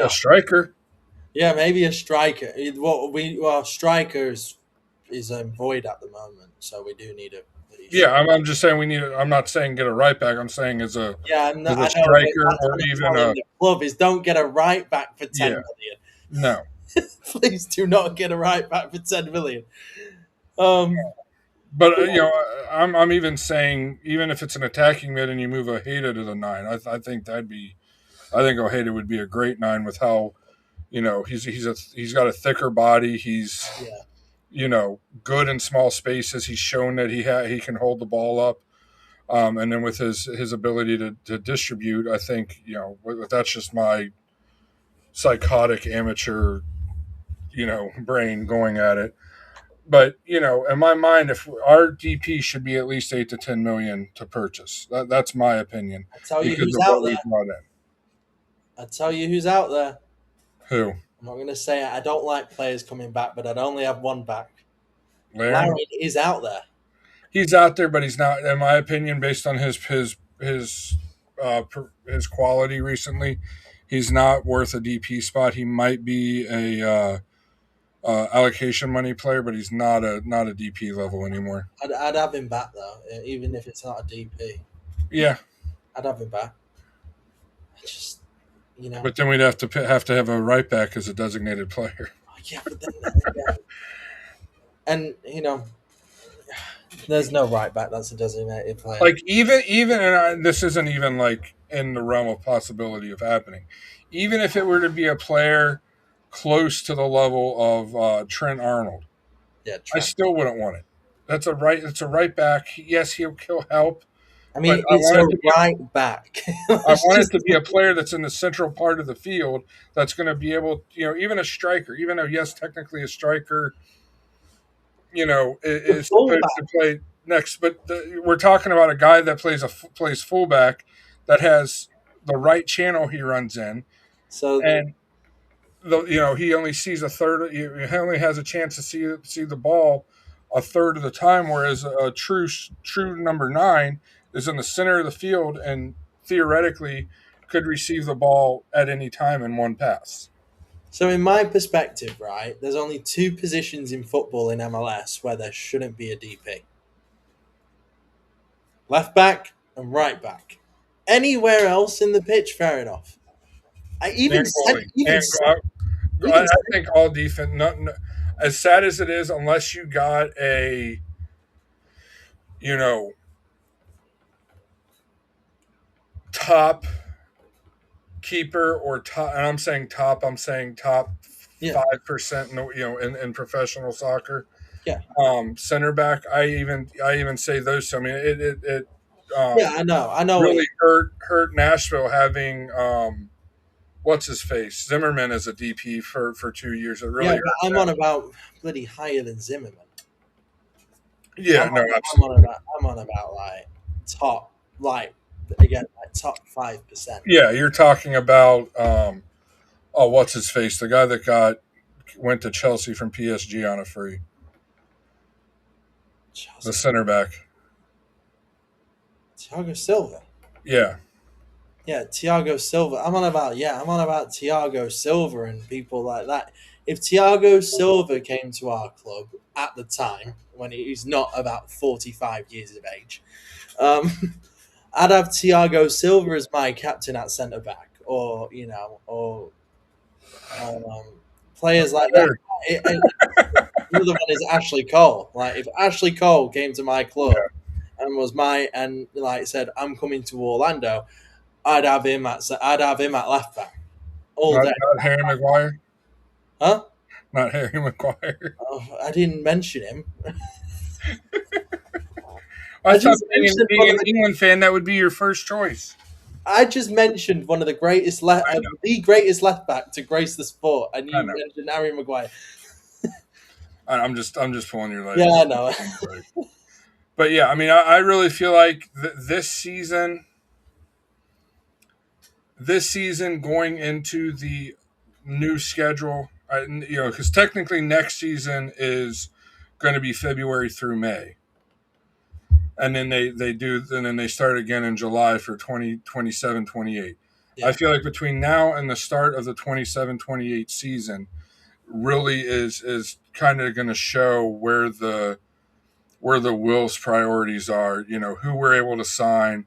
a striker. Yeah, maybe a striker. Strikers is void at the moment, so we do need a. Yeah, I'm just saying we need. I'm not saying get a right back. I'm saying as a striker or even a the club is don't get a right back for 10 million. No, please do not get a right back for 10 million. But I'm even saying, even if it's an attacking mid and you move Ojeda to the 9, I think Ojeda would be a great 9 with how, he's got a thicker body. He's good in small spaces. He's shown that he can hold the ball up, and then with his ability to distribute, I think that's just my psychotic amateur brain going at it. But in my mind, if our DP should be at least 8 to 10 million to purchase, that's my opinion. I'll tell you who's out there. I'll tell you who's out there. Who? I'm not going to say I don't like players coming back, but I'd only have one back. Larin is out there. He's out there, but he's not, in my opinion, based on his quality recently. He's not worth a DP spot. He might be a allocation money player, but he's not a DP level anymore. I'd have him back though, even if it's not a DP. Yeah, I'd have him back. But then we'd have to have a right back as a designated player. Oh, yeah, but then, and there's no right back that's a designated player. Like even and this isn't even like in the realm of possibility of happening. Even if it were to be a player close to the level of Trent Arnold, I still wouldn't want it. It's a right back. Yes, he'll help, I but mean, it's a right back. I Let's want it just to be a player that's in the central part of the field that's going to be able, even a striker, even though yes, technically a striker, the is supposed to fullback. play next, but we're talking about a guy that plays fullback that has the right channel he runs in, So and he only sees a third. He only has a chance to see the ball a third of the time, whereas a true number nine is in the center of the field and theoretically could receive the ball at any time in one pass. So, in my perspective, right, there's only two positions in football in MLS where there shouldn't be a DP: left back and right back. Anywhere else in the pitch, fair enough. I even And said, goalie, and I even think all defense. As sad as it is, unless you got a you know top keeper or top, and I'm saying top yeah, 5% in professional soccer. yeah, Center back, I even say those. So, I mean, it yeah. um, I know what really hurt Nashville having what's his face Zimmerman as a DP for 2 years. It yeah, really but hurt I'm them. on about bloody higher than Zimmerman. Yeah, no, I'm on absolutely. about like top, like again, like top 5%. Yeah, you're talking about oh, what's his face, the guy that went to Chelsea from PSG on a free, the Chelsea, center back. Thiago Silva. Yeah, Yeah, Thiago Silva. I'm on about Thiago Silva and people like that. If Thiago Silva came to our club at the time when he's not about 45 years of age, um, I'd have Thiago Silva as my captain at centre back, or or um, players like that. there. Another one is Ashley Cole. Like if Ashley Cole came to my club Yeah, and like said I'm coming to Orlando, I'd have him at left back all day. not Harry Maguire, Huh? not Harry Maguire. Oh, I didn't mention him. I I thought just being, mentioned being an England fan, that would be your first choice. I just mentioned one of I know, the greatest left back to grace the sport, and I you know. mentioned Harry Maguire. I'm just pulling your leg. Yeah, I know. But yeah, I mean, I really feel like this season going into the new schedule, because technically next season is going to be February through May, and then and then they start again in July for 2027-28. I Yeah, feel like between now and the start of the 27-28 season really is kind of going to show where the Will's priorities are, who we're able to sign.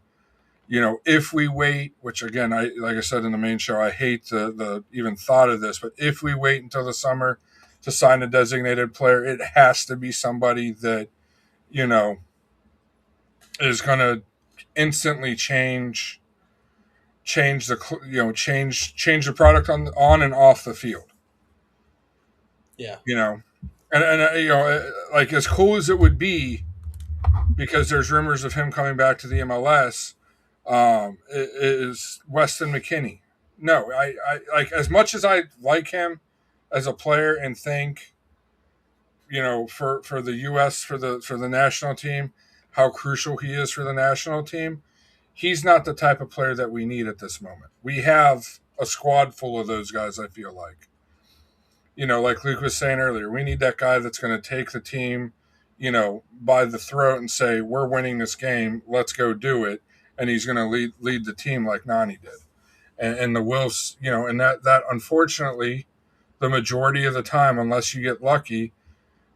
If we wait, which again, like I said in the main show, I hate the even thought of this, but if we wait until the summer to sign a designated player, it has to be somebody that you know is going to instantly change the change the product on and off the field. yeah, You know, and like as cool as it would be, because there's rumors of him coming back to the MLS, is Weston McKennie. No, I like as much as I like him as a player and think, for the US for the national team, how crucial he is for the national team. He's not the type of player that we need at this moment. We have a squad full of those guys, I feel like. Like Luke was saying earlier, we need that guy that's going to take the team, by the throat and say, "We're winning this game. Let's go do it." And he's going to lead the team like Nani did. And the Wolves, and that unfortunately, the majority of the time, unless you get lucky,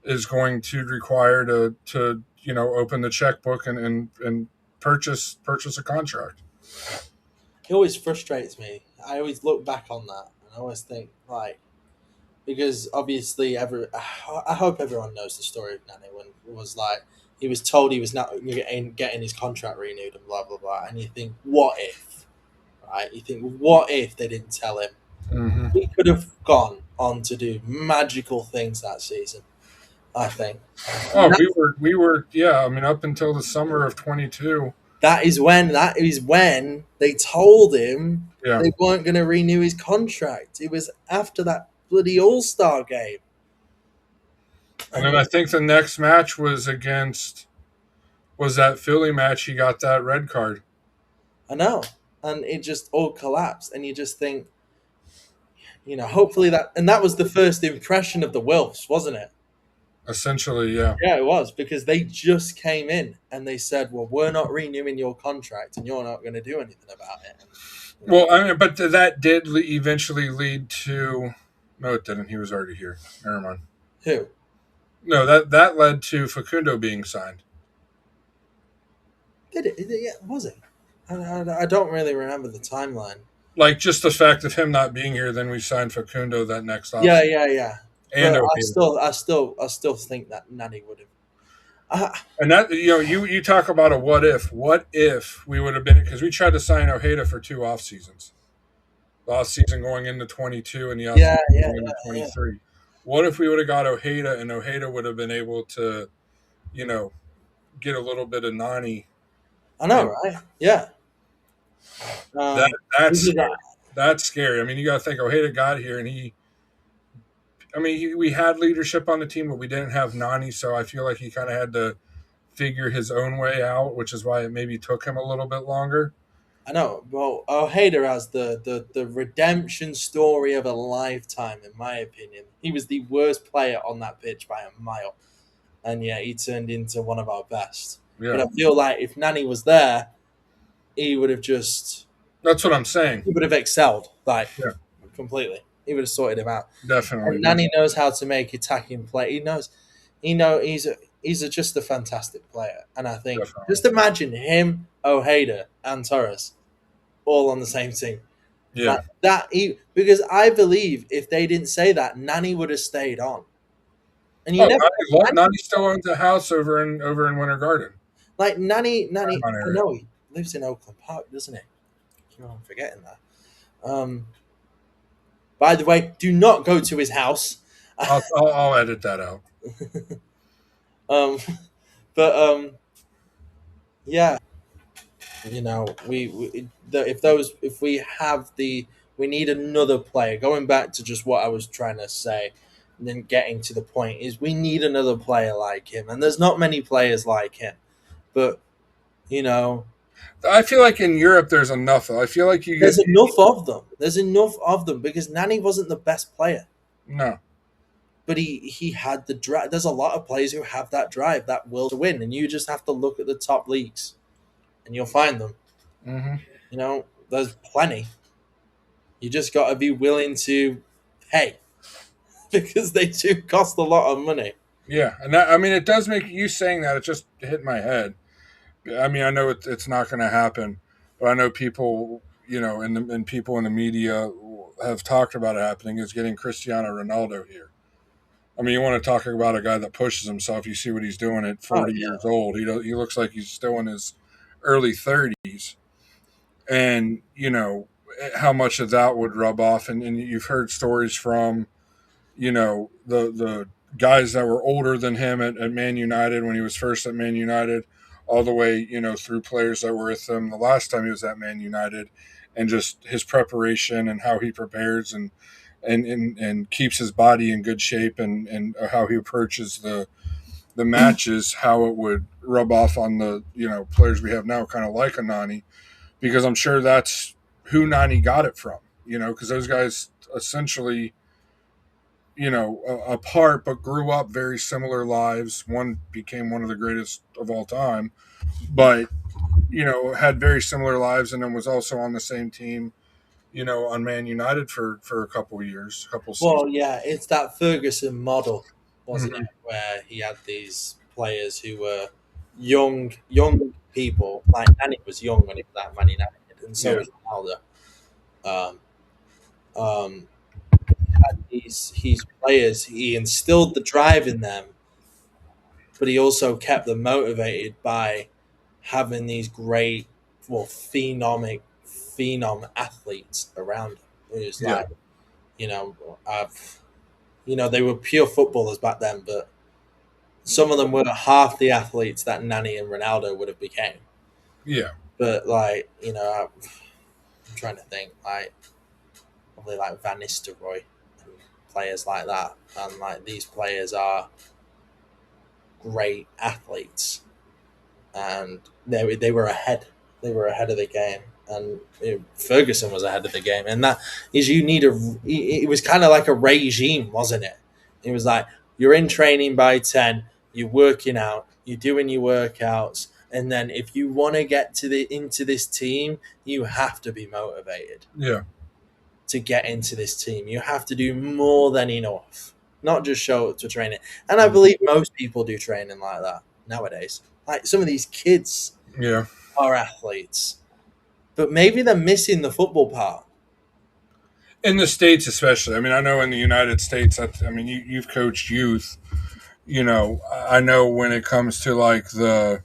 is going to require to open the checkbook and purchase a contract. it always frustrates me. I always look back on that, and I always think like because obviously I hope everyone knows the story of Nani when it was like he was told he was not getting his contract renewed and blah blah blah, and you think what if, right? You think what if they didn't tell him? Mm-hmm. He could have gone on to do magical things that season. I think. Oh, we were, yeah. I mean, up until the summer of 22. that is when they told him Yeah. they weren't going to renew his contract. It was after that bloody All-Star game. And And then I think the next match was that Philly match. He got that red card. I know. And it just all collapsed. And you just think, hopefully that was the first impression of the Wilfs, wasn't it? Essentially, yeah. Yeah, it was, because they just came in and they said, well, we're not renewing your contract and you're not going to do anything about it. Well, I mean, but that did eventually lead to. No, it didn't. He was already here. Never mind. Who? No, that led to Facundo being signed. Did it? Yeah, was it? I don't really remember the timeline. Like just the fact of him not being here, then we signed Facundo that next Yeah, offseason. yeah. And But O'Haver. I still think that Nani would have. And that you talk about a what if? What if we would have been, because we tried to sign Ojeda for 2 off seasons, the off season going into 22 and the off Yeah, season yeah, going into yeah. 23. What if we would have got Ojeda and Ojeda would have been able to, you know, get a little bit of Nani? I know, And right? Yeah. that Um, we that's did scary. that. That's scary. I mean, you got to think Ojeda got here and we had leadership on the team, but we didn't have Nani, so I feel like he kind of had to figure his own way out, which is why it maybe took him a little bit longer. I know. Well, Ojeda has the redemption story of a lifetime, in my opinion. He was the worst player on that pitch by a mile, and yet he turned into one of our best. But Yeah, I feel like if Nani was there, he would have just that's what I'm saying. he would have excelled, like, Yeah, completely. He would have sorted him out. definitely. And Nani knows how to make attacking play. He's just a fantastic player. And I think Definitely. just imagine him, Ojeda, and Torres all on the same team. Yeah. Like because I believe if they didn't say that, Nani would have stayed on. And you Oh, never Nani still owns a house over in Winter Garden. like Nani. Fairmont I area. know he lives in Oakland Park, doesn't he? I'm forgetting that. Um, by the way, do not go to his house. I'll edit that out. Um, but yeah, if we have we need another player. Going back to just what I was trying to say, and then getting to the point is we need another player like him, and there's not many players like him, but you know, I feel like in Europe there's enough. I feel like you get there's enough of them. There's enough of them because Nani wasn't the best player, no. but he had the drive. There's a lot of players who have that drive, that will to win, and you just have to look at the top leagues, and you'll find them. Hmm. There's plenty. You just got to be willing to pay because they do cost a lot of money. Yeah, and that, I mean, it does make you saying that. It just hit my head. I mean, I know it's not going to happen, but I know people, and people in the media have talked about it happening. Is getting Cristiano Ronaldo here. I mean, you want to talk about a guy that pushes himself. You see what he's doing at Oh 40 yeah, years old. He looks like he's still in his early 30s, and how much of that would rub off. And you've heard stories from the guys that were older than him at Man United when he was first at Man United, all the way through players that were with him the last time he was at Man United, and just his preparation and how he prepares and keeps his body in good shape, and how he approaches the matches, how it would rub off on the players we have now, kind of like a Nani, because I'm sure that's who Nani got it from, because those guys essentially apart, but grew up very similar lives. One became one of the greatest of all time, but had very similar lives, and then was also on the same team, on Man United for a couple years, couple seasons. well, yeah, it's that Ferguson model, wasn't Mhm. it, where he had these players who were young people. Like Nani was young when he was at Man United, and so Yeah, was Ronaldo. Um, um, had these players, he instilled the drive in them, but he also kept them motivated by having these great, well, phenom athletes around him. Who's yeah, like, you know, I've, they were pure footballers back then, but some of them were half the athletes that Nani and Ronaldo would have became. Yeah. But like, I'm trying to think, like probably like Van Nistelrooy and players like that, and like these players are great athletes, and they were ahead. They were ahead of the game, and Ferguson was ahead of the game, and that is you need a. It was kind of like a regime, wasn't it? It was like you're in training by 10, you're working out, you're doing your workouts, and then if you want to get to the into this team, you have to be motivated Yeah. to get into this team. You have to do more than enough, not just show up to training. And I believe most people do training like that nowadays. Like some of these kids Yeah. are athletes, but maybe they're missing the football part. In the States, especially. I mean, I know in the United States, I mean, you've coached youth. I know when it comes to like the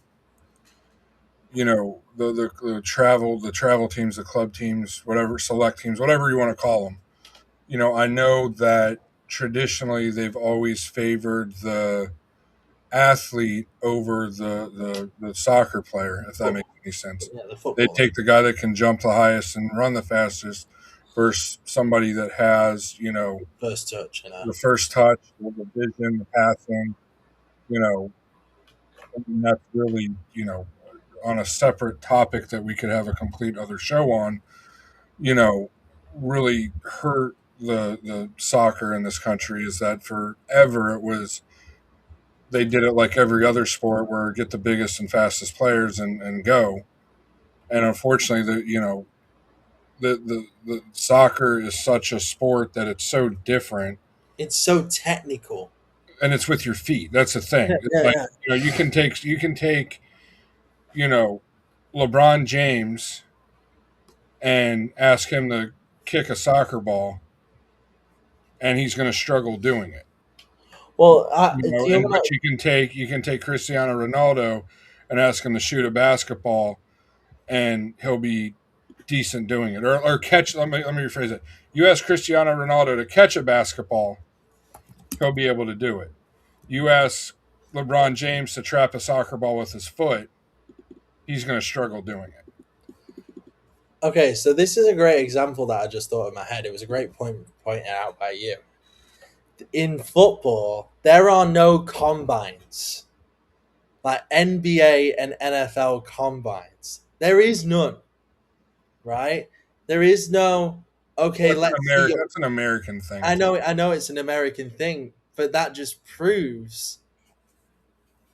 travel teams, the club teams, whatever, select teams, whatever you want to call them. I know that traditionally they've always favored the athlete over the soccer player, if that makes any sense. Yeah, the They football take the guy that can jump the highest and run the fastest versus somebody that has, first touch, the first touch, the vision, the passing, you know, and that's really, on a separate topic that we could have a complete other show on, you know, really hurt the soccer in this country is that forever it was they did it like every other sport where get the biggest and fastest players and go. And unfortunately the soccer is such a sport that it's so different It's so technical. and it's with your feet. That's the Yeah, thing. It's yeah, like, yeah. you can take, you know, LeBron James and ask him to kick a soccer ball and he's going to struggle doing it. Well, And but you can take Cristiano Ronaldo and ask him to shoot a basketball and he'll be decent doing it. Or catch let me rephrase it. You ask Cristiano Ronaldo to catch a basketball, he'll be able to do it. You ask LeBron James to trap a soccer ball with his foot, he's going to struggle doing it. okay, so this is a great example that I just thought in my head. It was a great point pointed out by you. In football, there are no combines like NBA and NFL combines. There is none, right? There is no. Okay, let's see. That's an American thing. I know, it's an American thing, but that just proves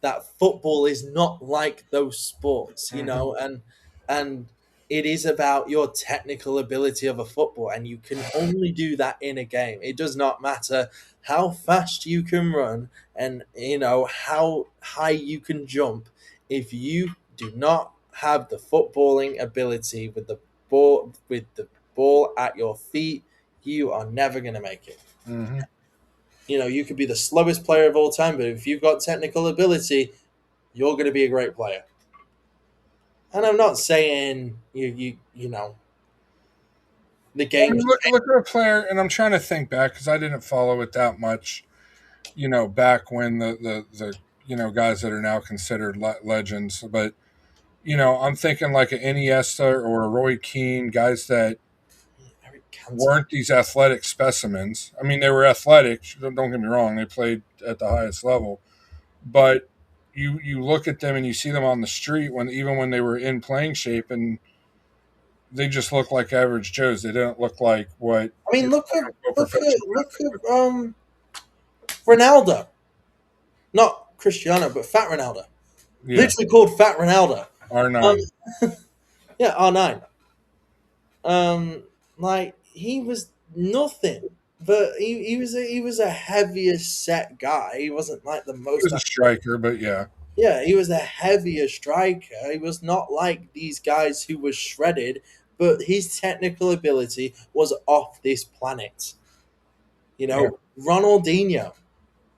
that football is not like those sports, and it is about your technical ability of a football, and you can only do that in a game. It does not matter how fast you can run and how high you can jump if you do not have the footballing ability with the ball at your feet. You are never going to make it. Mm-hmm. You could be the slowest player of all time, but if you've got technical ability, you're going to be a great player. And I'm not saying the I game. mean, look at a player, and I'm trying to think back because I didn't follow it that much. Back when the guys that are now considered legends, but I'm thinking like an Iniesta or a Roy Keane, guys that Eric Cantona. weren't these athletic specimens. I mean, they were athletic. Don't get me wrong; they played at the highest level, but you look at them and you see them on the street even when they were in playing shape, and they just look like average Joes. They didn't look like what. I mean, look at professional. Ronaldo, not Cristiano, but Fat Ronaldo. Yeah, Literally called Fat Ronaldo. R9. Yeah, R9. Like he was nothing, but he was a heavier set guy. He wasn't like the He most. was a striker, but yeah. Yeah, he was a heavier striker. He was not like these guys who were shredded, but his technical ability was off this planet. Yeah. Ronaldinho.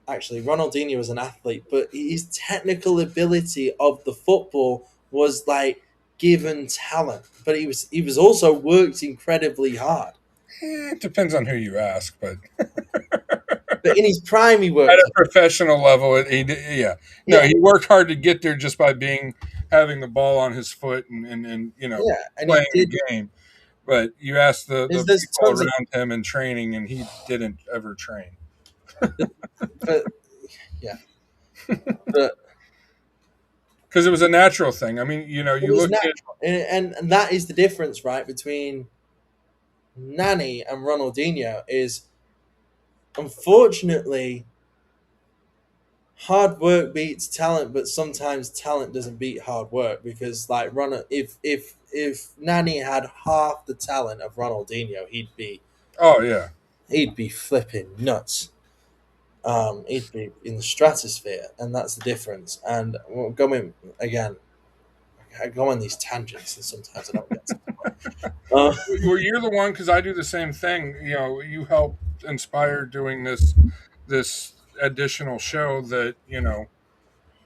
Actually, Ronaldinho was an athlete, but his technical ability of the football was like given talent. But he was also worked incredibly hard. It depends on who you ask, but But in his prime, he at worked. a professional level, yeah. No, Yeah, he worked hard to get there just by having the ball on his foot and Yeah, and he playing did. the game. But you ask the There's people tons of, around him in training, and he didn't ever train. but yeah, but Because it was a natural thing. I mean, it you was look at natural, and that is the difference, right, between Nani and Ronaldinho. Is unfortunately hard work beats talent, but sometimes talent doesn't beat hard work because like if Nani had half the talent of Ronaldinho, oh yeah, he'd be flipping nuts. He'd be in the stratosphere, and that's the difference. And well, going again, I go on these tangents, and sometimes I don't get to the point. well, you're the one because I do the same thing. You help inspire doing this additional show that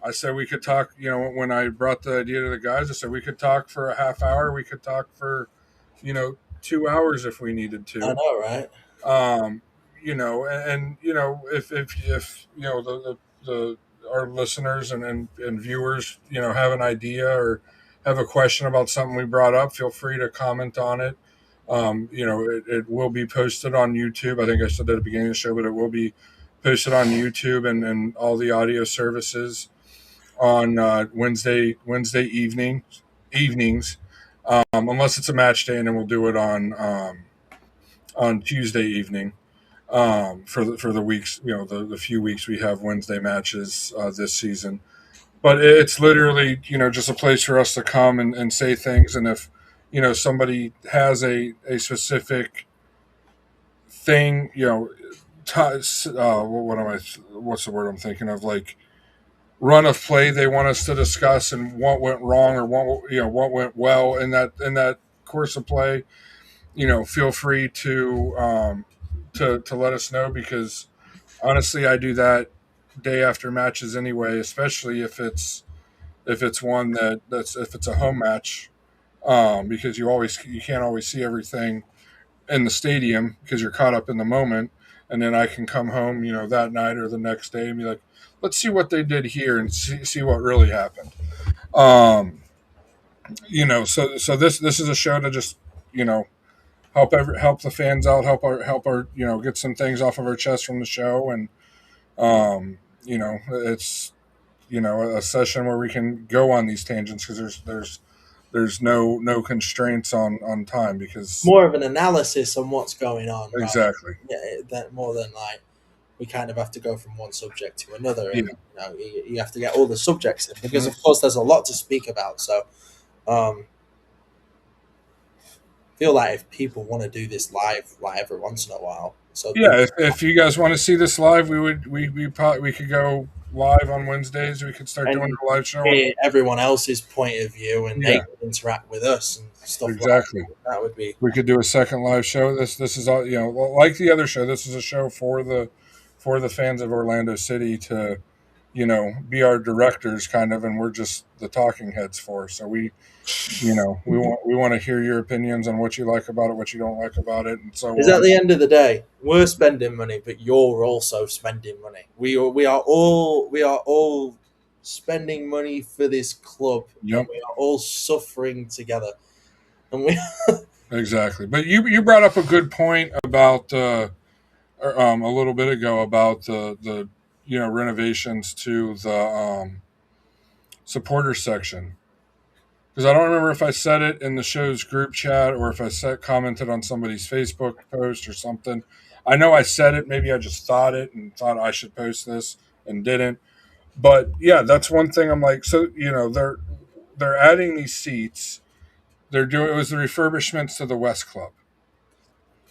I said we could talk. When I brought the idea to the guys, I said we could talk for a half hour. We could talk for 2 hours if we needed I to. know, right? um, if the our listeners and viewers have an idea or have a question about something we brought up, feel free to comment on it. It will be posted on YouTube. I think I said that at the beginning of the show, but it will be posted on YouTube and all the audio services on Wednesday evenings, unless it's a match day, and then we'll do it on Tuesday evening, for the weeks, the few weeks we have Wednesday matches this season. But it's literally, just a place for us to come and say things. And if, somebody has a specific thing, what's the word I'm thinking of? Like run of play they want us to discuss and what went wrong or what went well in that course of play, feel free to let us know, because honestly, I do that day after matches anyway, especially if it's one if it's a home match, because you can't always see everything in the stadium because you're caught up in the moment, and then I can come home, that night or the next day and be like, let's see what they did here and see what really happened. Um, so this is a show to just you know help the fans out, help our get some things off of our chest from the show, and it's a session where we can go on these tangents because there's no constraints on time because More of an analysis on what's going on, right? exactly. Yeah, that more than like we kind of have to go from one subject to another, Yeah. and you have to get all the subjects in because, Mhm. of course, there's a lot to speak about. So, um, I feel like if people want to do this live, like every once in a while, so Yeah, if you guys want to see this live, we could go live on Wednesdays. We could start doing and a live show on. hear everyone else's point of view, and they Yeah, can interact with us and stuff like exactly. that. That would be We could do a second live show. This is all like the other show. This is a show for the fans of Orlando City to be our directors kind of, and we're just the talking heads for. So we want to hear your opinions on what you like about it, what you don't like about it, and so Is at on. the end of the day, we're spending money, but you're also spending money. We are all spending money for this club, and Yep, we are all suffering together. And we exactly. But you brought up a good point about a little bit ago about the renovations to the supporter section, because I don't remember if I said it in the show's group chat or if I commented on somebody's Facebook post or something. I know I said it. Maybe I just thought it and thought I should post this and didn't. But yeah, that's one thing. I'm like, so they're adding these seats. It was the refurbishments to the West Club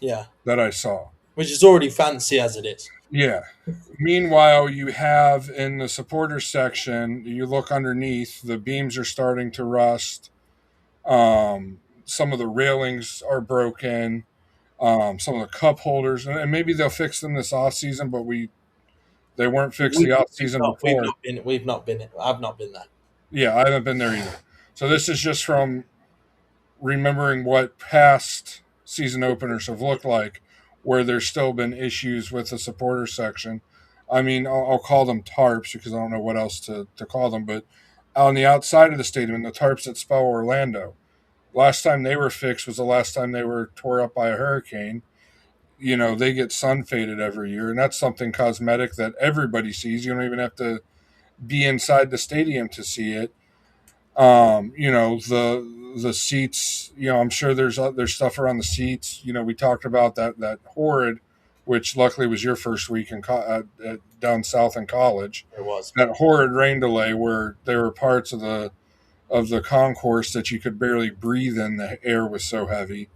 yeah, that I saw. which is already fancy as it is. Yeah. Meanwhile, you have in the supporter section, you look underneath, the beams are starting to rust. Some of the railings are broken. Some of the cup holders, and maybe they'll fix them this off season, but they weren't fixed We, the off we've season not, we've before. not been, we've not been. I've not been there. Yeah, I haven't been there either. So this is just from remembering what past season openers have looked like, where there's still been issues with the supporter section. I mean, I'll call them tarps because I don't know what else to call them, but on the outside of the stadium, and the tarps that spell Orlando. Last time they were fixed was the last time they were tore up by a hurricane. They get sun faded every year, and that's something cosmetic that everybody sees. You don't even have to be inside the stadium to see it. The seats. I'm sure there's stuff around the seats. We talked about that horrid, which luckily was your first week down south in college. It was. That horrid rain delay where there were parts of the concourse that you could barely breathe in. The air was so heavy.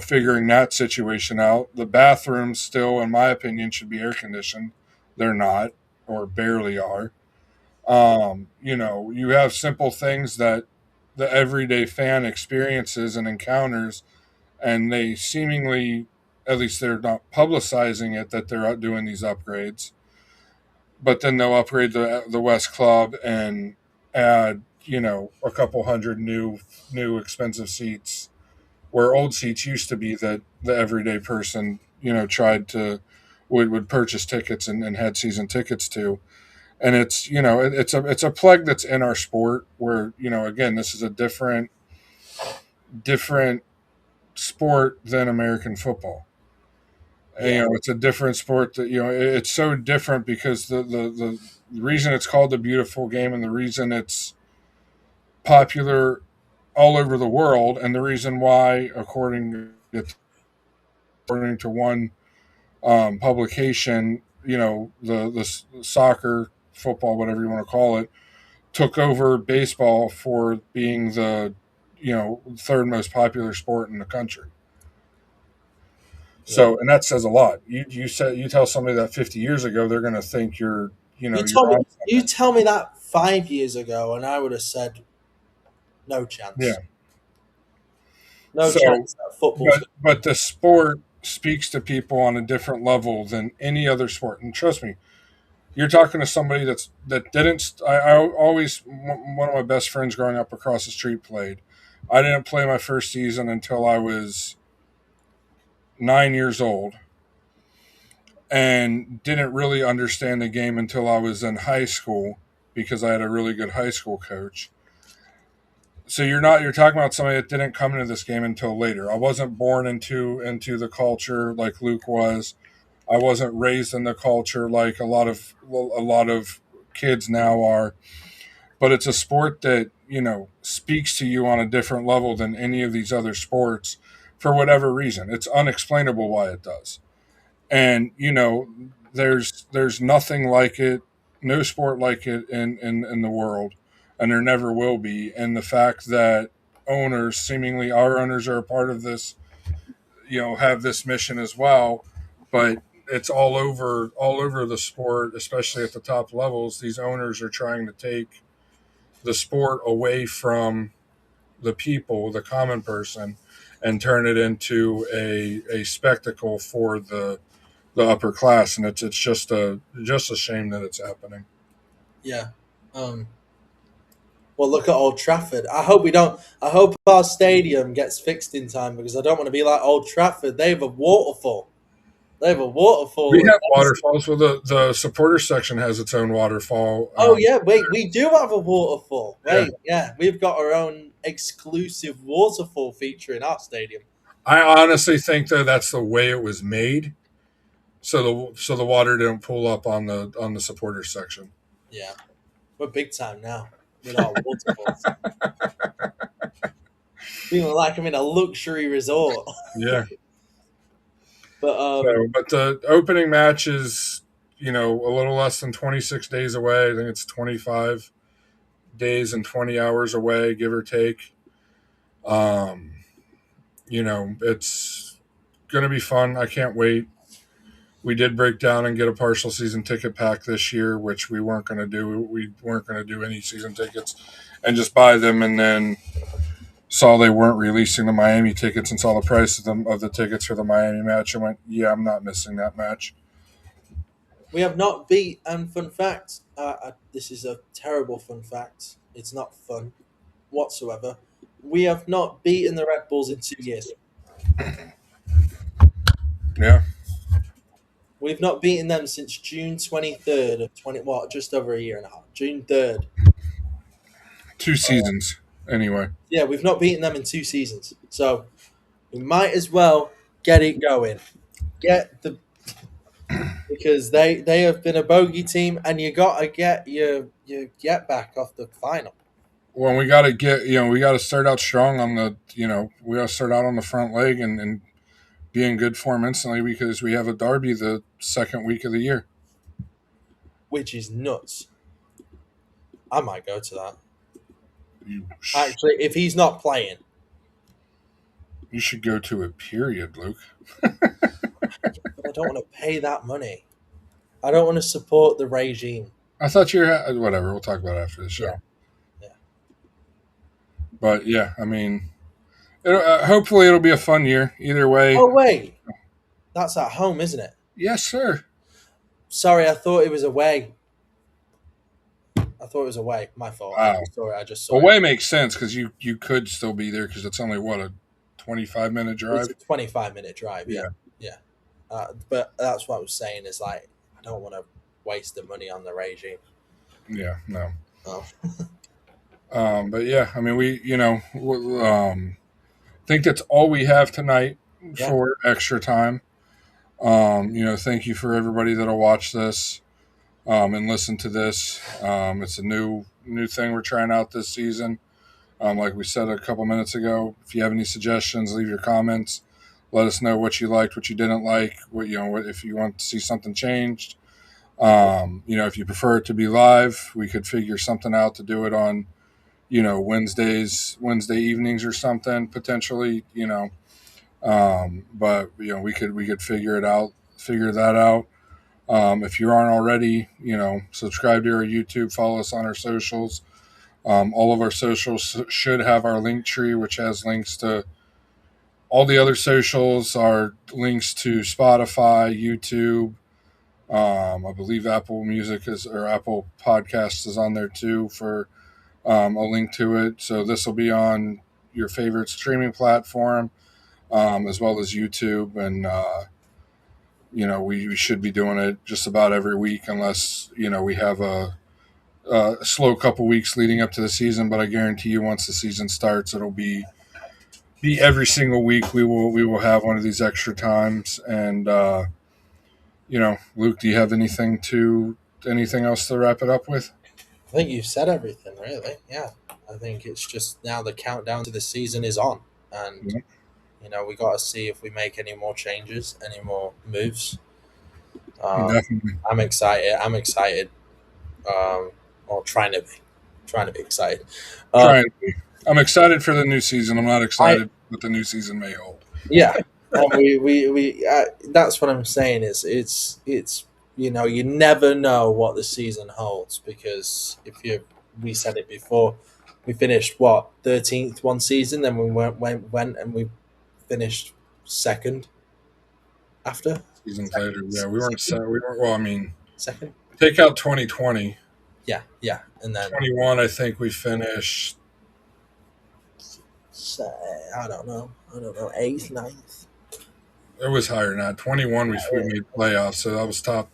Figuring that situation out. The bathrooms still, in my opinion, should be air conditioned. They're not, or barely are. You have simple things that the everyday fan experiences and encounters, and they seemingly, at least they're not publicizing it, that they're out doing these upgrades. But then they'll upgrade the West Club and add, a couple hundred new expensive seats, where old seats used to be that the everyday person, tried to would purchase tickets and had season tickets to. And it's a plague that's in our sport where, again, this is a different sport than American football. Yeah. It's a different sport that, it's so different because the reason it's called the beautiful game, and the reason it's popular all over the world, and the reason why, according to one publication, the soccer, football, whatever you want to call it, took over baseball for being the third most popular sport in the country. So, and that says a lot. You tell somebody that 50 years ago, they're going to think you're on. You tell me that 5 years ago, and I would have said no chance. Yeah. No So, chance that football's but the sport speaks to people on a different level than any other sport. And trust me, you're talking to somebody that didn't. I always, one of my best friends growing up across the street played. I didn't play my first season until I was 9 years old, and didn't really understand the game until I was in high school because I had a really good high school coach. So you're talking about somebody that didn't come into this game until later. I wasn't born into the culture like Luke was. I wasn't raised in the culture like a lot of kids now are. But it's a sport that, speaks to you on a different level than any of these other sports for whatever reason. It's unexplainable why it does. And, there's nothing like it, no sport like it in the world, and there never will be. And the fact that owners, seemingly our owners, are a part of this, have this mission as well, but it's all over the sport, especially at the top levels. These owners are trying to take the sport away from the people, the common person, and turn it into a spectacle for the upper class, and it's just a shame that it's happening. Yeah. Well, look at Old Trafford. I hope we don't. I hope our stadium gets fixed in time because I don't want to be like Old Trafford. They have a waterfall. They have a waterfall. We have waterfalls. Well, the supporter section has its own waterfall. Oh yeah, wait, we do have a waterfall. Yeah. Wait, yeah, we've got our own exclusive waterfall feature in our stadium. I honestly think though that's the way it was made, so the water didn't pool up on the supporter section. Yeah, we're big time now with our waterfalls. Feeling like I'm in a luxury resort. Yeah. But But the opening match is, a little less than 26 days away. I think it's 25 days and 20 hours away, give or take. Um, it's going to be fun. I can't wait. We did break down and get a partial season ticket pack this year, which we weren't going to do. We weren't going to do any season tickets and just buy them, and then saw they weren't releasing the Miami tickets and saw the price of the tickets for the Miami match and went, yeah, I'm not missing that match. we have not beat. And fun fact, this is a terrible fun fact. It's not fun whatsoever. We have not beaten the Red Bulls in 2 years. Yeah. We've not beaten them since June 23rd of 20, what, just over a year and a half. June 3rd. 2 seasons anyway. Yeah, we've not beaten them in 2 seasons. So we might as well get it going. Get the because they have been a bogey team, and you got to get your get back off the final. Well, we got to get, we got to start out strong on the, we got to start out on the front leg and be in good form instantly because we have a derby the second week of the year. Which is nuts. I might go to that. You, Actually, if he's not playing, you should go to it, period, Luke. but I don't want to pay that money. I don't want to support the regime. I thought you were, whatever, we'll talk about it after the show. Yeah. But yeah, I mean, hopefully it'll be a fun year either way. Oh, wait. That's at home, isn't it? Yes, sir. Sorry, I thought it was away. My fault. Wow. I just saw Away makes sense because you could still be there because it's only, a 25-minute drive? It's a 25-minute drive, yeah. But that's what I was saying is like, I don't want to waste the money on the regime. Yeah, no. Oh. But yeah, I mean, we, think that's all we have tonight for extra time. Thank you for everybody that'll watch this and listen to this. It's a new thing we're trying out this season. Like we said a couple minutes ago, if you have any suggestions, leave your comments. Let us know what you liked, what you didn't like, if you want to see something changed. If you prefer it to be live, we could figure something out to do it on, Wednesday evenings or something potentially, but we could figure that out. If you aren't already, subscribe to our YouTube, follow us on our socials. All of our socials should have our link tree, which has links to all the other socials, our links to Spotify, YouTube. I believe Apple Music or Apple Podcasts is on there too for a link to it. So this will be on your favorite streaming platform, as well as YouTube. And, we should be doing it just about every week unless, we have a slow couple weeks leading up to the season. But I guarantee you once the season starts, it'll be every single week. We will have one of these extra times. And, Luke, do you have anything else to wrap it up with? I think you've said everything, really. Yeah. I think it's just now the countdown to the season is on. And, we got to see if we make any more changes, any more moves. Definitely. I'm excited. Or trying to be excited. Trying to be. I'm excited for the new season. I'm not excited what the new season may hold. Yeah. And we that's what I'm saying is it's you never know what the season holds because we said it before, we finished 13th one season, then we went and we finished second after seasons later. Yeah, we weren't well, I mean, second. Take out 2020. Yeah, and then 21 I think we finished I don't know, 8th, 9th. It was higher than that. 21 we made playoffs, so that was top.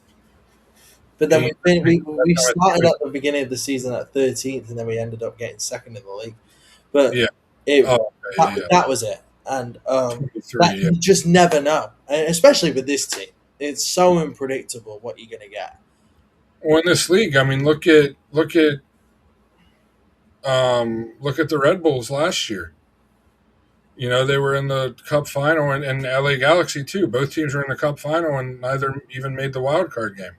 But then we started at the beginning of the season at 13th, and then we ended up getting second in the league. But that was it. And you just never know, and especially with this team. It's so unpredictable what you're going to get. Well, in this league, I mean, look at the Red Bulls last year. They were in the Cup final and LA Galaxy too. Both teams were in the Cup final and neither even made the wild card game.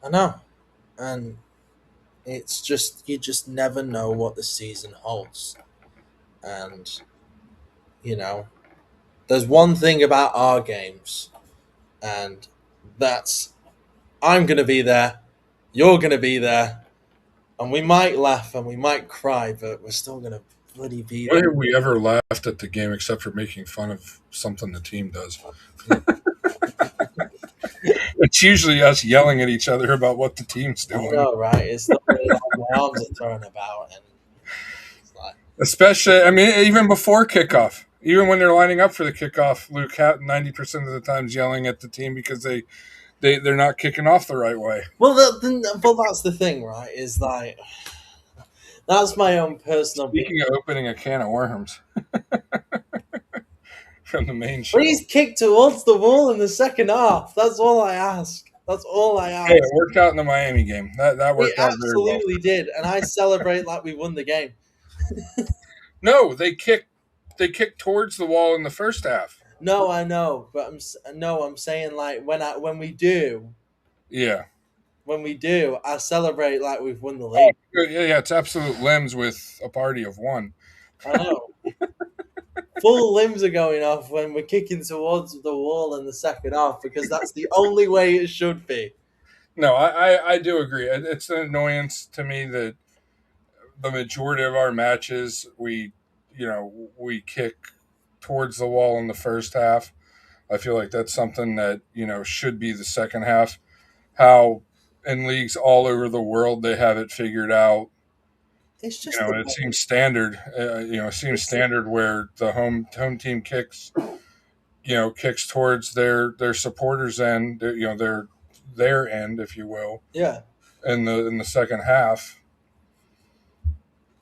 I know. And it's just, you just never know what the season holds. And, there's one thing about our games, and that's I'm going to be there, you're going to be there, and we might laugh and we might cry, but we're still going to bloody be there. When have we ever laughed at the game except for making fun of something the team does? It's usually us yelling at each other about what the team's doing. I know, right? It's not really like my arms are thrown about. And it's like... Especially, I mean, even before kickoff. Even when they're lining up for the kickoff, Luke, 90% of the time's yelling at the team because they they're not kicking off the right way. Well, but that's the thing, right? Is like that's my own personal opinion. Speaking of opening a can of worms from the main show, Please kick towards the wall in the second half. That's all I ask. That's all I hey, it ask. worked out in the Miami game. That We worked out very well. absolutely did, and I celebrate like we won the game. No, they kicked towards the wall in the first half. No, I know, but I'm saying like Yeah. when we do, I celebrate like we've won the Oh, league. yeah, it's absolute limbs with a party of one. I know. Full limbs are going off when we're kicking towards the wall in the second half because that's the only way it should be. No, I do agree. It's an annoyance to me that the majority of our matches we kick towards the wall in the first half. I feel like that's something that should be the second half. How in leagues all over the world they have it figured out. It's just It seems standard. It seems standard where the home team kicks towards their supporters end. Their end, if you will, yeah. in the second half.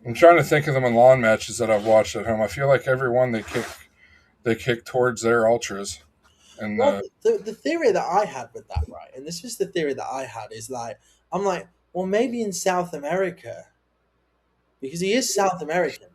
I'm trying to think of the Milan matches that I've watched at home. I feel like every one they kick towards their ultras. And Well, the theory that I had with that, right, and this was the theory that I had, is like, I'm like, well, maybe in South America, because he is South American.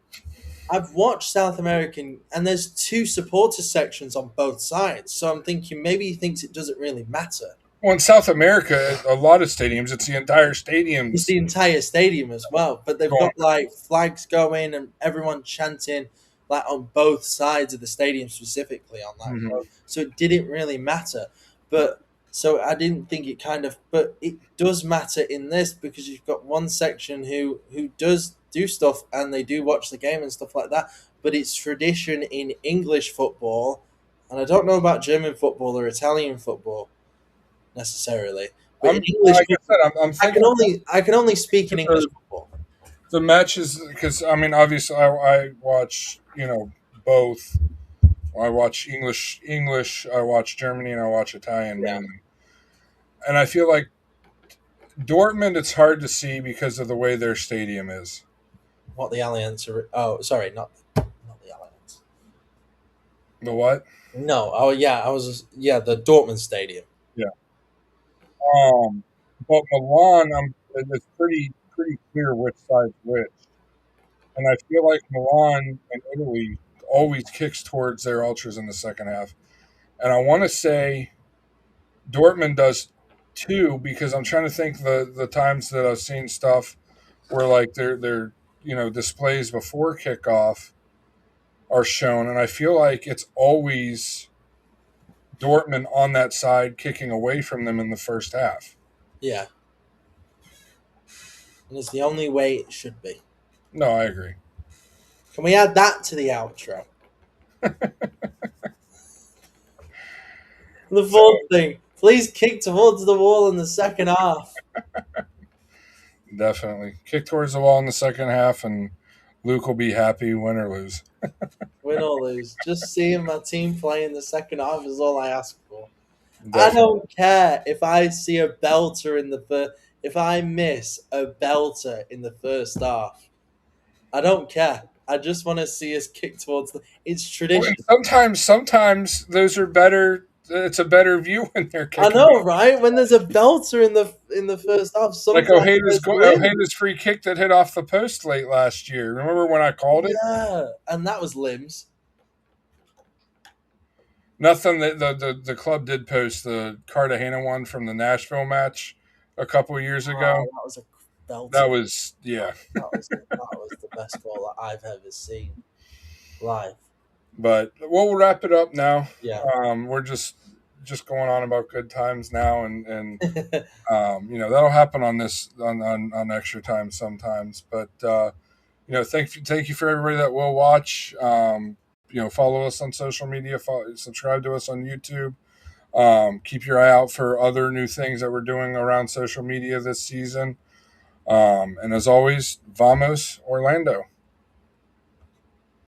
I've watched South American, and there's two supporter sections on both sides. So I'm thinking maybe he thinks it doesn't really matter. well, in South America, a lot of stadiums, it's the entire It's stadiums the entire stadium as well, but they've going. got like flags going and everyone chanting like on both sides of the stadium specifically on that Mhm. quote. So it didn't really matter. But so I didn't think it kind of but it does matter in this because you've got one section who does do stuff and they do watch the game and stuff like that. But it's tradition in English football, and I don't know about German football or Italian football necessarily. But in English Like I said, I'm thinking I can only speak in English football. the matches because obviously I watch both. I watch English. I watch Germany, and I watch Italian Yeah. mainly. And I feel like Dortmund, it's hard to see because of the way their stadium is. What the Alliance? Oh, sorry, not the Alliance. The what? No. Oh, yeah. The Dortmund Stadium. Yeah. But Milan, it's pretty clear which side's which, and I feel like Milan and Italy always kicks towards their ultras in the second half, and I want to say Dortmund does too because I'm trying to think the times that I've seen stuff where like their displays before kickoff are shown, and I feel like it's always Dortmund on that side kicking away from them in the first half. Yeah, and it's the only way it should be. No, I agree. Can we add that to the outro? The fourth thing. Please kick towards the wall in the second half. Definitely. Kick towards the wall in the second half, and Luke will be happy, win or lose. Win or lose. Just seeing my team play in the second half is all I ask for. Definitely. I don't care if I see a belter in the first. If I miss a belter in the first half, I don't care. I just want to see us kick towards the. It's tradition. Sometimes those are better. It's a better view when they're kicking. I know, right? When there's a belter in the first half, Like Ojeda's free kick that hit off the post late last year. Remember when I called it? Yeah, and that was limbs. Nothing that the club did post the Cartagena one from the Nashville match a couple years ago. That was a belter. That was that was the best goal that I've ever seen live. But we'll wrap it up now. Yeah. We're just going on about good times now, and that'll happen on this on extra time sometimes. But thank you for everybody that will watch. Follow us on social media. Subscribe to us on YouTube. Keep your eye out for other new things that we're doing around social media this season. And as always, Vamos Orlando.